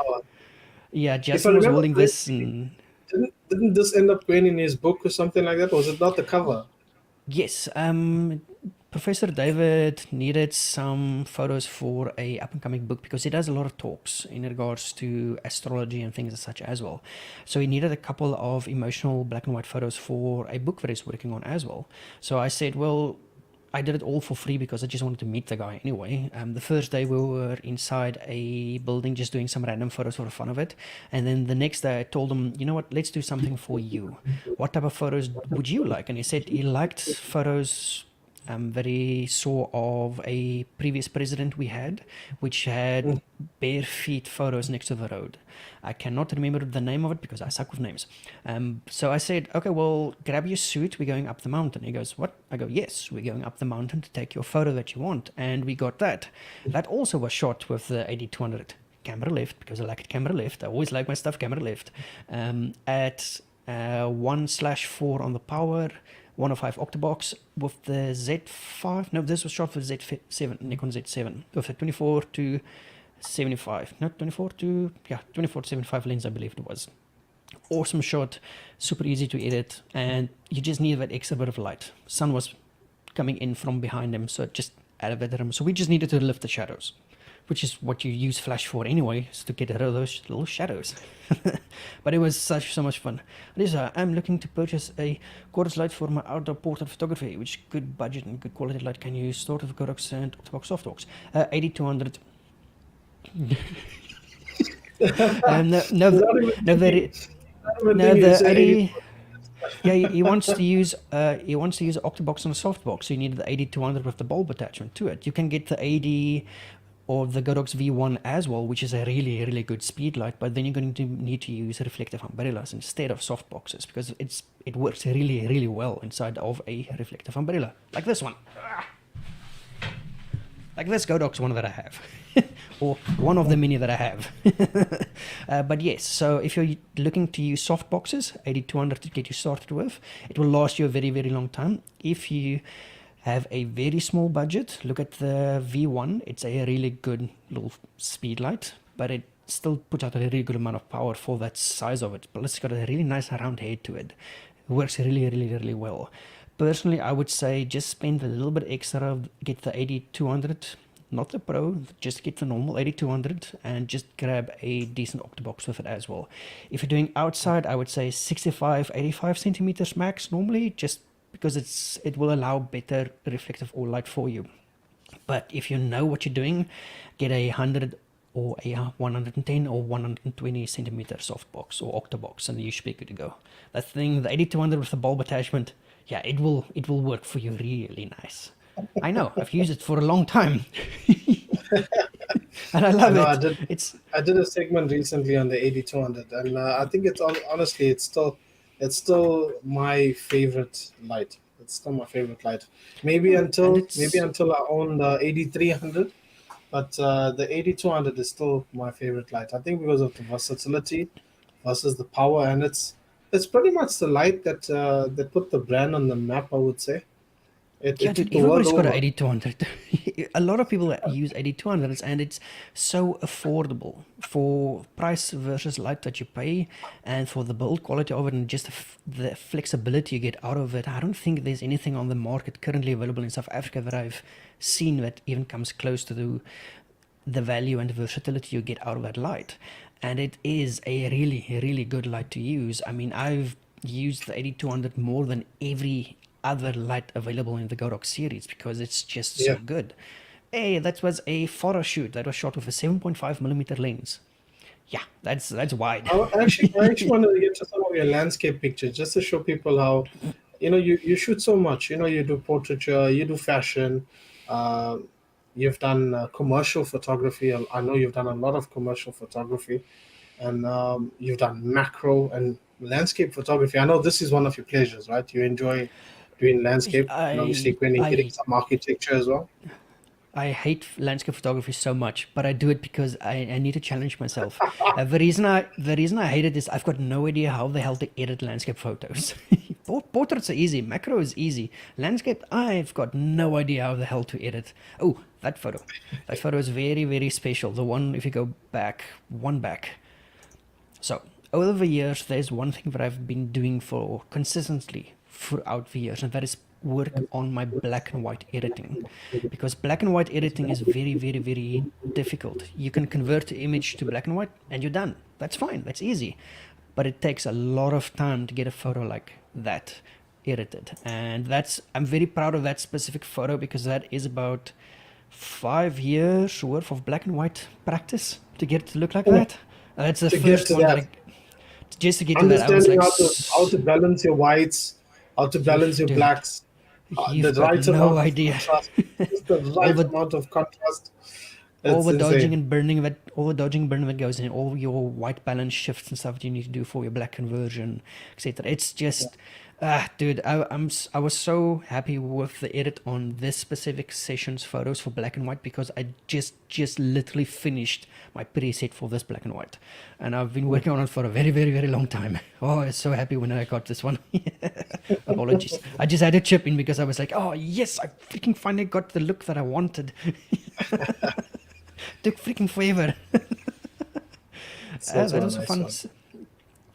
S2: Justin was holding this, and
S1: didn't this end up going in his book or something like that? Was it not the cover?
S2: Yes. Professor David needed some photos for a up-and-coming book, because he does a lot of talks in regards to astrology and things as such as well. So he needed a couple of emotional black and white photos for a book that he's working on as well. So I said, well, I did it all for free because I just wanted to meet the guy anyway. The first day we were inside a building just doing some random photos for the fun of it. And then the next day I told him, you know what, let's do something for you. What type of photos would you like? And he said he liked photos that he saw of a previous president we had, which had bare feet photos next to the road. I cannot remember the name of it because I suck with names. So I said, okay, well, grab your suit. We're going up the mountain. He goes, what? I go, yes, we're going up the mountain to take your photo that you want. And we got that. That also was shot with the 8200 camera left, because I like it camera left. I always like my stuff camera left. At 1/4 on the power, 105 octabox with the Z5. No, this was shot with Z7, Nikon Z7, with a 24 to 75. Not 24 to 75 lens, I believe it was. Awesome shot, super easy to edit, and you just need that extra bit of light. Sun was coming in from behind him, so it just elevated him. So we just needed to lift the shadows, which is what you use flash for anyway, is to get rid of those little shadows. But it was so much fun. Lisa, I'm looking to purchase a Godox light for my outdoor portrait photography, which good budget and good quality light can you store with Godox and Octabox softbox? 8200. He wants to use an Octabox and a softbox, so you need the 8200 with the bulb attachment to it. You can get the 80 or the Godox V1 as well, which is a really, really good speed light, but then you're going to need to use reflective umbrellas instead of soft boxes because it works really, really well inside of a reflective umbrella, like this one. Like this Godox one that I have, or one of the many that I have. But yes, so if you're looking to use soft boxes, 8200 to get you started with, it will last you a very, very long time. If you have a very small budget, look at the V1. It's a really good little speed light, but it still puts out a really good amount of power for that size of it. But it's got a really nice round head to it. It works really, really, really well. Personally, I would say just spend a little bit extra, get the 8200, not the Pro, just get the normal 8200 and just grab a decent octobox with it as well. If you're doing outside, I would say 65, 85 centimeters max normally, just because it will allow better reflective all light for you. But if you know what you're doing, get a 100 or a 110 or 120 centimeter softbox or octobox, and you should be good to go. That thing, the 8200 with the bulb attachment, yeah, it will work for you really nice. I know, I've used it for a long time. And I love it.
S1: I did a segment recently on the 8200, and I think honestly, it's still my favorite light. It's still my favorite light. Maybe until I own the 8300, but the 8200 is still my favorite light. I think because of the versatility versus the power, and it's pretty much the light that put the brand on the map, I would say.
S2: Yeah, dude, everybody's got an 8200. A lot of people use 8200s, and it's so affordable for price versus light that you pay, and for the build quality of it, and just the flexibility you get out of it. I don't think there's anything on the market currently available in South Africa that I've seen that even comes close to the value and versatility you get out of that light. And it is a really, really good light to use. I mean, I've used the 8200 more than every other light available in the Godox series because it's just so good. Hey, that was a photo shoot that was shot with a 7.5mm lens. Yeah, that's wide.
S1: I actually wanted to get to some of your landscape pictures just to show people how, you shoot so much. You do portraiture, you do fashion, you've done commercial photography. I know you've done a lot of commercial photography, and you've done macro and landscape photography. I know this is one of your pleasures, right? You enjoy doing landscape, and obviously getting some architecture as well.
S2: I hate landscape photography so much, but I do it because I need to challenge myself. The reason I hate it is I've got no idea how the hell to edit landscape photos. Portraits are easy, macro is easy. Landscape, I've got no idea how the hell to edit. Oh, that photo is very, very special. The one, if you go back. So over the years, there's one thing that I've been doing for consistently throughout the years, and that is work on my black and white editing, because black and white editing is very, very, very difficult. You can convert the image to black and white and you're done. That's fine, that's easy, but it takes a lot of time to get a photo like that edited. And I'm very proud of that specific photo because that is about 5 years worth of black and white practice to get it to look like that. That's the first one just to get to that. I was like,
S1: how to balance your whites, how to balance your blacks.
S2: You've got no idea.
S1: Just the right amount of contrast.
S2: All the dodging and burning that goes in, all your white balance shifts and stuff that you need to do for your black conversion, etc. It's just, dude, I was so happy with the edit on this specific session's photos for black and white because I just literally finished my preset for this black and white, and I've been working on it for a very, very, very long time. Oh, I was so happy when I got this one. Apologies, I just had to chip in because I was like, oh yes, I freaking finally got the look that I wanted. Took freaking forever. That was a fun.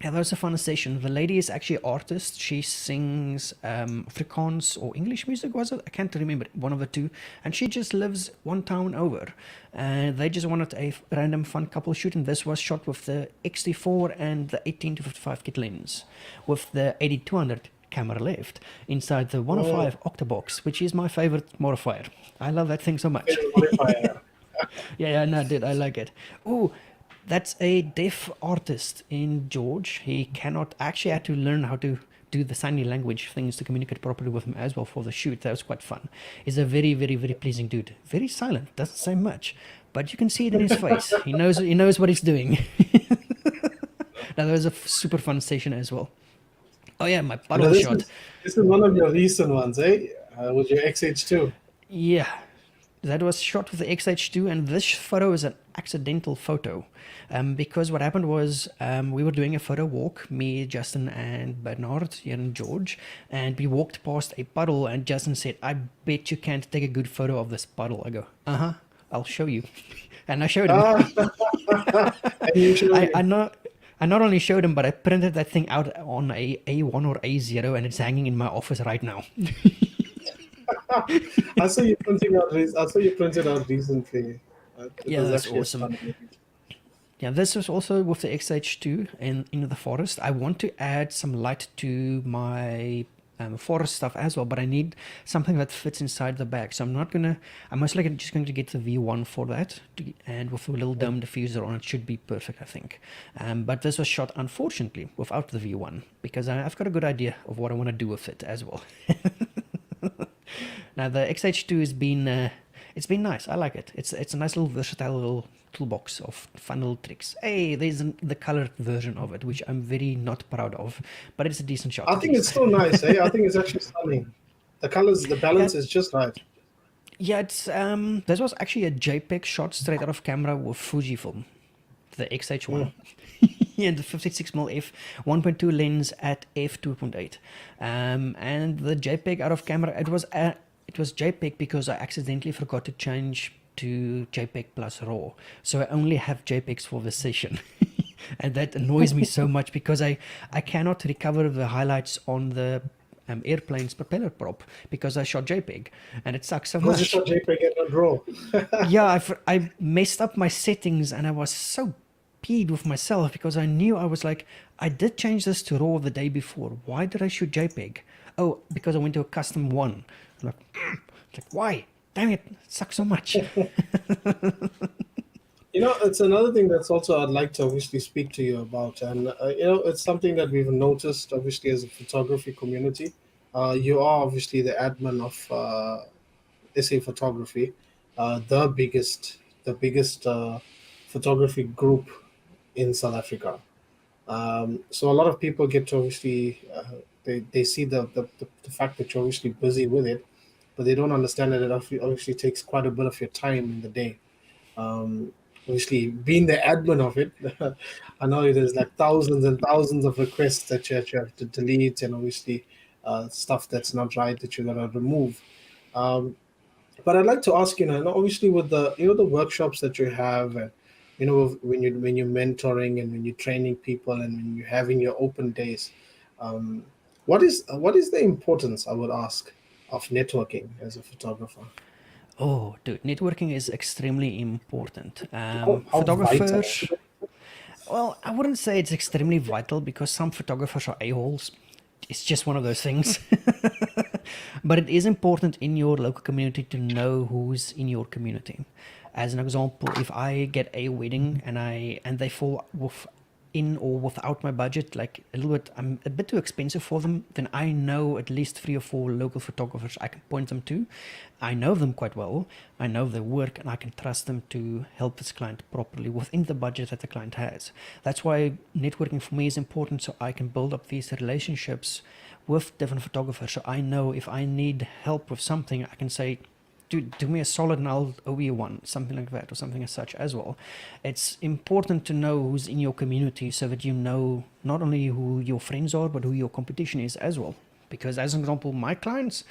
S2: Yeah, that was a fun session. The lady is actually an artist. She sings Afrikaans or English music, was it? I can't remember, one of the two. And she just lives one town over. And they just wanted a random fun couple shoot. And this was shot with the X-T4 and the 18-55 kit lens with the 8200 camera left inside the 105 octobox, which is my favorite modifier. I love that thing so much. Yeah, no, dude, I like it. Oh, that's a deaf artist in George. He cannot actually had to learn how to do the sign language things to communicate properly with him as well for the shoot. That was quite fun. He's a very, very, very pleasing dude. Very silent, doesn't say much, but you can see it in his face. He knows what he's doing. Now, that was a super fun session as well. Oh yeah, my
S1: Now,
S2: puddle shot.
S1: this is one of your recent ones, eh? With your XH2.
S2: Yeah, that was shot with the XH2, and this photo is an accidental photo. Because what happened was we were doing a photo walk, me, Justin, and Bernard, here and George, and we walked past a puddle, and Justin said, "I bet you can't take a good photo of this puddle." I go, "Uh-huh, I'll show you." And I showed him.
S1: And you showed
S2: I,
S1: him.
S2: I not I not only showed him, but I printed that thing out on a A1 or A0, and it's hanging in my office right now.
S1: I saw you printing out. I saw you printed out recently. It
S2: Yeah,
S1: was
S2: that's
S1: actually a
S2: awesome.
S1: fun image.
S2: Yeah, this was also with the XH2 in the forest. I want to add some light to my forest stuff as well, but I need something that fits inside the bag. So I'm most likely just going to get the V1 for that, and with a little dome diffuser on it should be perfect, I think. But this was shot, unfortunately, without the V1, because I've got a good idea of what I want to do with it as well. Now, the XH2 has been, it's been nice. I like it. It's a nice little versatile little toolbox of fun little tricks. Hey, there's the colored version of it, which I'm very not proud of, but it's a decent shot
S1: I
S2: at
S1: think it's
S2: least.
S1: so nice, eh? I think it's actually stunning. The colors, the
S2: Yeah,
S1: balance is just right.
S2: yeah. It's this was actually a JPEG shot straight out of camera with Fujifilm, the XH1. And the 56mm f 1.2 lens at f2.8, and the JPEG out of camera, it was JPEG because I accidentally forgot to change to JPEG plus RAW, so I only have JPEGs for the session. And that annoys me so much because I cannot recover the highlights on the airplane's propeller prop because I shot JPEG, and it sucks so
S1: Because you
S2: much.
S1: shot JPEG and not RAW.
S2: Yeah, I messed up my settings, and I was so peed with myself because I knew, I was like, I did change this to RAW the day before. Why did I shoot JPEG? Oh, because I went to a custom one. I'm like, it's like, why? Damn it, sucks so much.
S1: It's another thing that's also I'd like to obviously speak to you about, and it's something that we've noticed obviously as a photography community. You are obviously the admin of SA Photography, the biggest photography group in South Africa. So a lot of people get to obviously they see the fact that you're obviously busy with it, but they don't understand that it obviously takes quite a bit of your time in the day. Obviously, being the admin of it, I know there's like thousands and thousands of requests that you have to delete, and obviously stuff that's not right that you're gonna remove. Um, but I'd like to ask, obviously with the workshops that you have, and when you're mentoring and when you're training people and when you're having your open days, um, what is the importance, I would ask, of networking as a photographer?
S2: Oh, dude, networking is extremely important.
S1: How vital?
S2: Photographers, well, I wouldn't say it's extremely vital because some photographers are a-holes. It's just one of those things. But it is important in your local community to know who's in your community. As an example, if I get a wedding and they fall in or without my budget, like a little bit, I'm a bit too expensive for them, then I know at least 3 or 4 local photographers I can point them to. I know them quite well, I know their work, and I can trust them to help this client properly within the budget that the client has. That's why networking for me is important, so I can build up these relationships with different photographers. So I know if I need help with something, I can say, do me a solid and I'll owe you one, something like that, or something as such as well. It's important to know who's in your community so that you know not only who your friends are, but who your competition is as well. Because, as an example, my clients,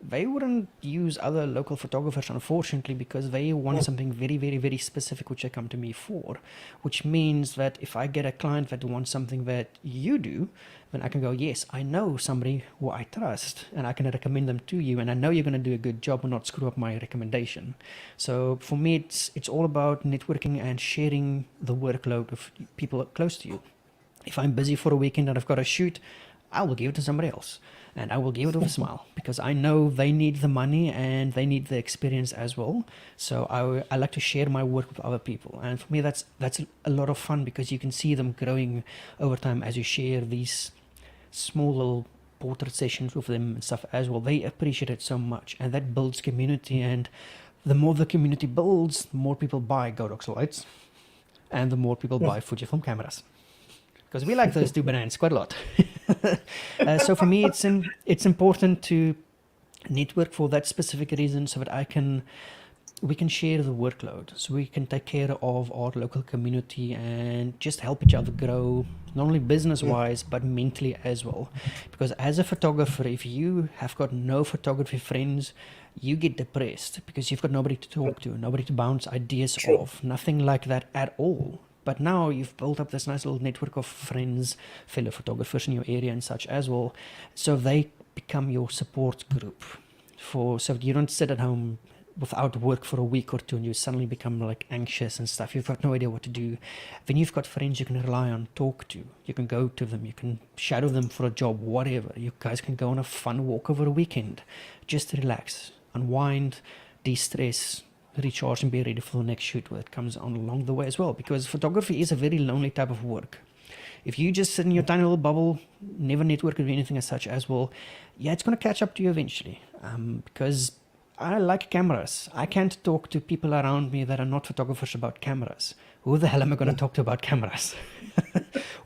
S2: they wouldn't use other local photographers, unfortunately, because they want something very, very, very specific, which they come to me for. Which means that if I get a client that wants something that you do, then I can go, yes, I know somebody who I trust, and I can recommend them to you, and I know you're going to do a good job and not screw up my recommendation. So for me, it's all about networking and sharing the workload of people close to you. If I'm busy for a weekend and I've got a shoot, I will give it to somebody else, and I will give it with a smile because I know they need the money and they need the experience as well. So I like to share my work with other people, and for me that's a lot of fun because you can see them growing over time as you share these small little portrait sessions with them and stuff as well. They appreciate it so much, and that builds community. And The more the community builds, the more people buy Godox lights, and the more people buy Fujifilm cameras. Because we like those two brands quite a lot. So for me, it's important to network for that specific reason, so that we can share the workload, so we can take care of our local community and just help each other grow, not only business wise but mentally as well. Because as a photographer, if you have got no photography friends, you get depressed because you've got nobody to talk to, nobody to bounce ideas off, nothing like that at all. But now you've built up this nice little network of friends, fellow photographers in your area and such as well, so they become your support group, so you don't sit at home without work for a week or two and you suddenly become like anxious and stuff. You've got no idea what to do. Then you've got friends you can rely on, talk to. You can go to them, you can shadow them for a job, whatever. You guys can go on a fun walk over a weekend. Just relax, unwind, de-stress, recharge, and be ready for the next shoot that comes on along the way as well. Because photography is a very lonely type of work. If you just sit in your tiny little bubble, never network or anything as such as well, yeah, it's going to catch up to you eventually. Because I like cameras. I can't talk to people around me that are not photographers about cameras. Who the hell am I going to talk to about cameras?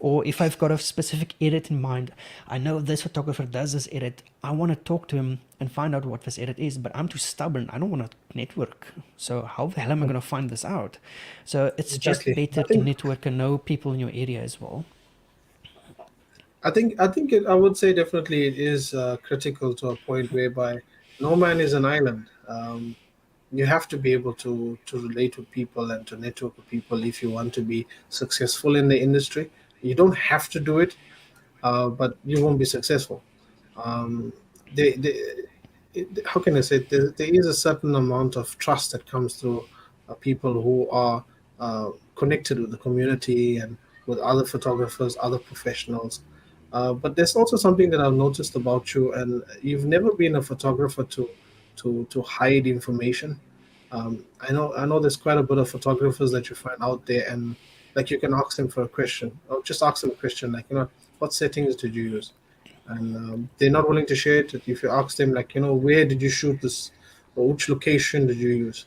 S2: Or if I've got a specific edit in mind, I know this photographer does this edit, I want to talk to him and find out what this edit is, but I'm too stubborn. I don't want to network. So how the hell am I going to find this out? So it's just better to network and know people in your area as well.
S1: I would say definitely it is critical to a point whereby no man is an island. You have to be able to relate with people and to network with people if you want to be successful in the industry. You don't have to do it, but you won't be successful. Um, how can I say it? There is a certain amount of trust that comes through people who are connected with the community and with other photographers, other professionals. But there's also something that I've noticed about you, and you've never been a photographer to hide information. I know there's quite a bit of photographers that you find out there, and like you can ask them for a question, or just ask them a question like, what settings did you use? And they're not willing to share it. If you ask them like, where did you shoot this, or which location did you use?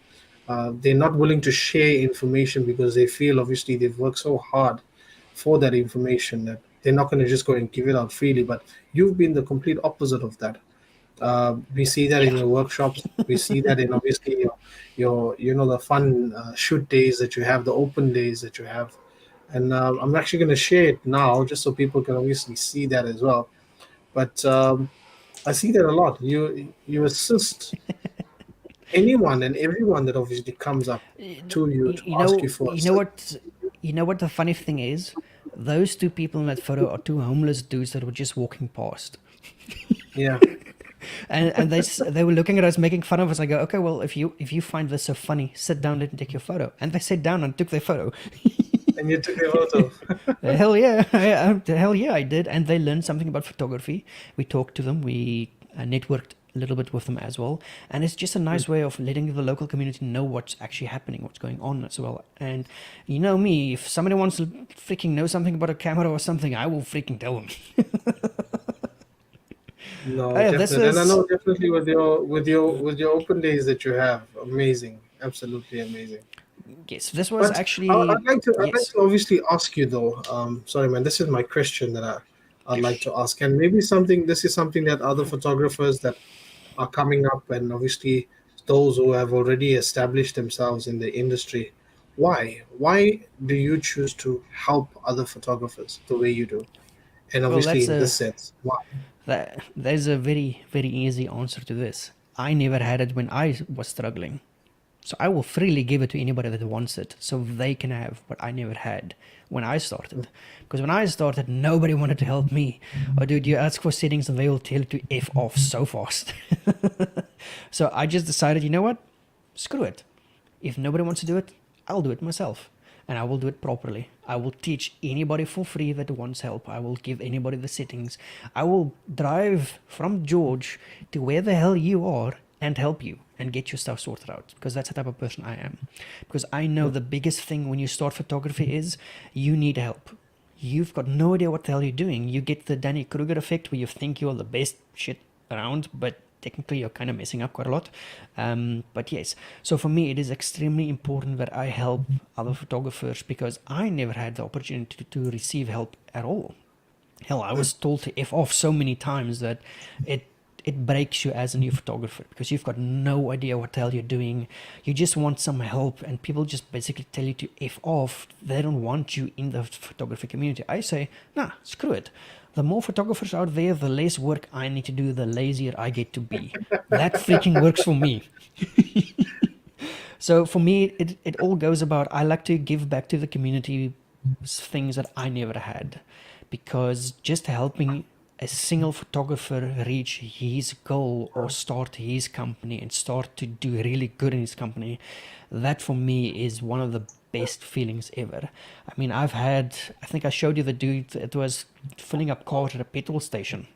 S1: They're not willing to share information because they feel obviously they've worked so hard for that information that they're not going to just go and give it out freely. But you've been the complete opposite of that. We see that in your workshops. We see that in obviously your the fun shoot days that you have, the open days that you have. And I'm actually going to share it now just so people can obviously see that as well. But I see that a lot. You assist anyone and everyone that obviously comes up to you to ask you for assistance.
S2: You know what the funny thing is? Those two people in that photo are two homeless dudes that were just walking past.
S1: Yeah.
S2: And they were looking at us, making fun of us. I go, okay, well, if you find this so funny, sit down and take your photo. And they sat down and took their photo.
S1: And you took their photo.
S2: Hell yeah, hell yeah, I did. And they learned something about photography. We talked to them. We networked a little bit with them as well. And it's just a nice way of letting the local community know what's actually happening, what's going on as well. And you know me, if somebody wants to freaking know something about a camera or something, I will freaking tell them.
S1: No, definitely. And I know definitely with your open days that you have, amazing, absolutely amazing.
S2: Yes, this was
S1: But
S2: actually.
S1: I'd like to obviously ask you though. Sorry, man, this is my question that I'd like to ask, and maybe this is something that other photographers that are coming up, and obviously those who have already established themselves in the industry. Why do you choose to help other photographers the way you do? And
S2: Well,
S1: obviously in this sense, why?
S2: there's a very, very easy answer to this. I never had it when I was struggling. So I will freely give it to anybody that wants it so they can have what I never had when I started. Because when I started, nobody wanted to help me. Oh, dude, you ask for settings and they will tell you to F off so fast. So I just decided, you know what? Screw it. If nobody wants to do it, I'll do it myself. And I will do it properly. I will teach anybody for free that wants help. I will give anybody the settings. I will drive from George to where the hell you are and help you and get your stuff sorted out, because that's the type of person I am. Because I know the biggest thing when you start photography is you need help. You've got no idea what the hell you're doing. You get the Danny Kruger effect where you think you're the best shit around, but technically you're kind of messing up quite a lot. But yes, so for me, it is extremely important that I help other photographers because I never had the opportunity to receive help at all. Hell, I was told to F off so many times that it it breaks you as a new photographer because you've got no idea what the hell you're doing. You just want some help, and people just basically tell you to F off. They don't want you in the photography community. I say, nah, screw it. The more photographers out there, the less work I need to do, the lazier I get to be. That freaking works for me. So for me, it all goes about I like to give back to the community things that I never had, because just helping a single photographer reach his goal or start his company and start to do really good in his company, that for me is one of the best feelings ever. I mean, I think I showed you the dude, it was filling up cars at a petrol station.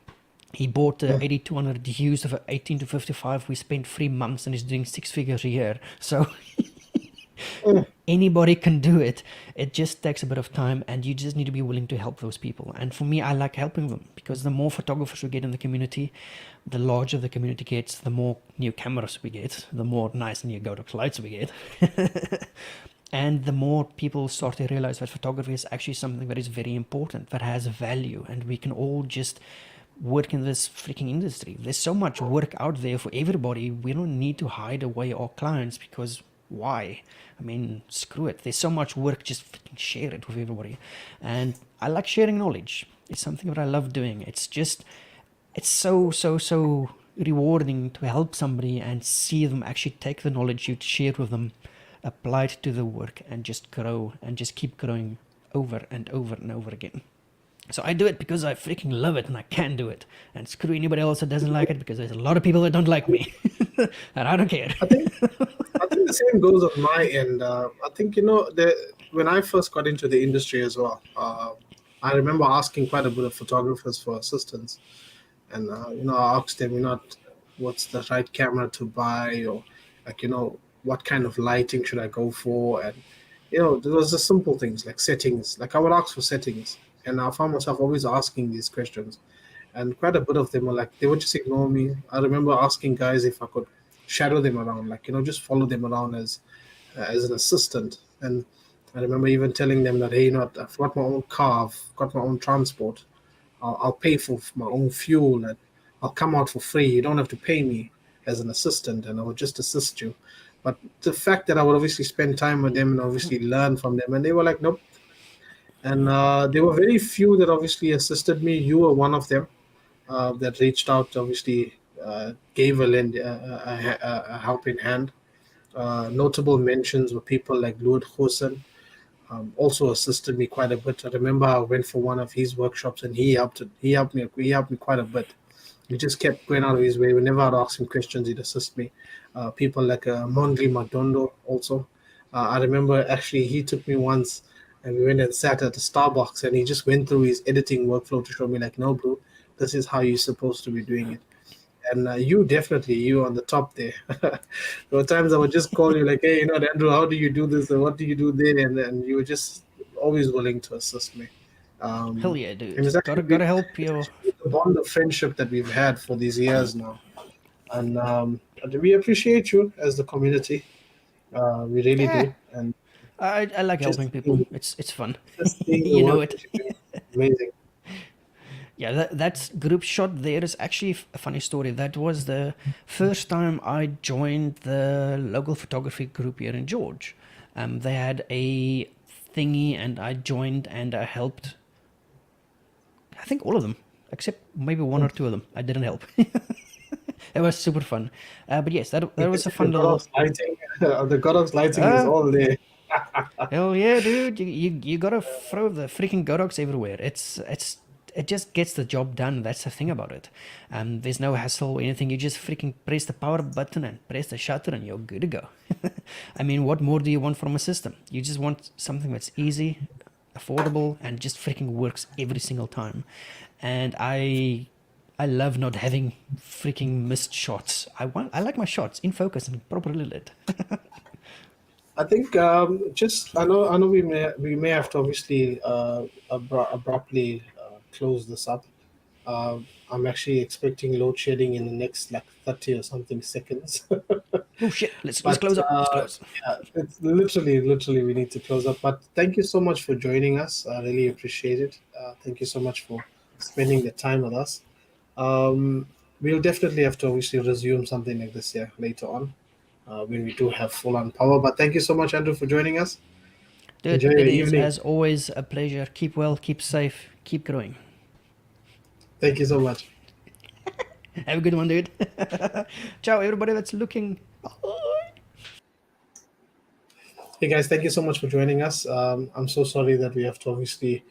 S2: He bought the 8200 used of 18 to 55. We spent 3 months and he's doing six figures a year. So
S1: Mm.
S2: anybody can do it. It just takes a bit of time, and you just need to be willing to help those people. And for me, I like helping them because the more photographers we get in the community, the larger the community gets, the more new cameras we get, the more nice new Godox lights we get. And the more people start to realize that photography is actually something that is very important, that has value, and we can all just work in this freaking industry. There's so much work out there for everybody. We don't need to hide away our clients because why? I mean, screw it. There's so much work, just freaking share it with everybody. And I like sharing knowledge. It's something that I love doing. It's so rewarding to help somebody and see them actually take the knowledge you share with them, apply it to the work, and just grow and just keep growing over and over and over again. So I do it because I freaking love it and I can do it. And screw anybody else that doesn't like it, because there's a lot of people that don't like me. And I don't care.
S1: I think I think the same goes on my end. I think when I first got into the industry as well, I remember asking quite a bit of photographers for assistance, and I asked them, what's the right camera to buy, or like what kind of lighting should I go for, and there was just simple things like settings. Like I would ask for settings, and I found myself always asking these questions, and quite a bit of them were like they would just ignore me. I remember asking guys if I could shadow them around, like just follow them around as an assistant. And I remember even telling them that, hey, I've got my own car, I've got my own transport. I'll pay for my own fuel, and I'll come out for free. You don't have to pay me as an assistant, and I will just assist you. But the fact that I would obviously spend time with them and obviously learn from them, and they were like, nope. And there were very few that obviously assisted me. You were one of them that reached out, obviously gave a helping hand. Notable mentions were people like Lord Hosen, also assisted me quite a bit. I remember I went for one of his workshops, and he helped me quite a bit. He just kept going out of his way. Whenever I'd ask him questions, he'd assist me. People like Mondli Madondo also. I remember actually he took me once, and we went and sat at the Starbucks, and he just went through his editing workflow to show me like, no, bro, this is how you're supposed to be doing it. And you on the top there. There were times I would just call you like, hey, Andrew, how do you do this, or what do you do there? And you were just always willing to assist me.
S2: Hell
S1: Um,
S2: yeah,
S1: and
S2: dude.
S1: it's
S2: Gotta help
S1: it's
S2: your.
S1: actually the bond of friendship that we've had for these years now. And we appreciate you as the community. We really
S2: Eh,
S1: do. And
S2: I like
S1: just
S2: helping people. It's fun.
S1: seeing the
S2: You know
S1: work
S2: it.
S1: that you're doing is amazing.
S2: Yeah, that's group shot there is actually a funny story. That was the first time I joined the local photography group here in George. They had a thingy, and I joined and I helped. I think all of them, except maybe one or two of them. I didn't help. It was super fun. But yes, that was a
S1: The
S2: fun little.
S1: Godox lighting, the Godox lighting is
S2: Uh,
S1: all there.
S2: Hell yeah, dude! You gotta throw the freaking Godox everywhere. It just gets the job done. That's the thing about it. There's no hassle or anything. You just freaking press the power button and press the shutter, and you're good to go. I mean, what more do you want from a system? You just want something that's easy, affordable, and just freaking works every single time. And I love not having freaking missed shots. I like my shots in focus and properly lit.
S1: I think just I know we may have to obviously abruptly close this up. I'm actually expecting load shedding in the next like 30 or something seconds.
S2: Oh shit! Let's
S1: But
S2: close up. Let's close.
S1: yeah, it's literally we need to close up. But thank you so much for joining us. I really appreciate it. Thank you so much for spending the time with us. Um, we'll definitely have to obviously resume something like this here later on when we do have full on power. But thank you so much, Andrew, for joining us.
S2: Dude,
S1: Enjoy your
S2: it is
S1: evening.
S2: as always a pleasure. Keep well, keep safe, keep growing.
S1: Thank you so much.
S2: Have a good one, dude. Ciao, everybody that's looking. Bye.
S1: Hey guys, thank you so much for joining us. I'm so sorry that we have to obviously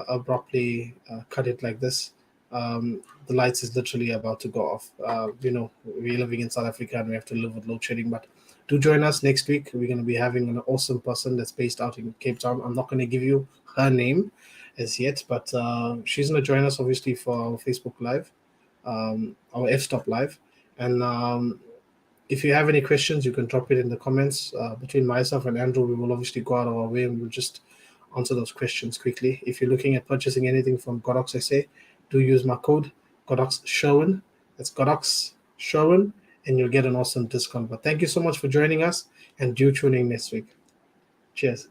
S1: abruptly cut it like this. The lights is literally about to go off. We're living in South Africa and we have to live with load shedding. But do join us next week. We're going to be having an awesome person that's based out in Cape Town. I'm not going to give you her name as yet, but she's going to join us obviously for our Facebook Live, our Fstop Live. And if you have any questions, you can drop it in the comments. Between myself and Andrew, we will obviously go out of our way and we'll just answer those questions quickly. If you're looking at purchasing anything from Godox SA, do use my code Godox Sherwin. That's Godox Sherwin, and you'll get an awesome discount. But thank you so much for joining us, and do tune in next week. Cheers.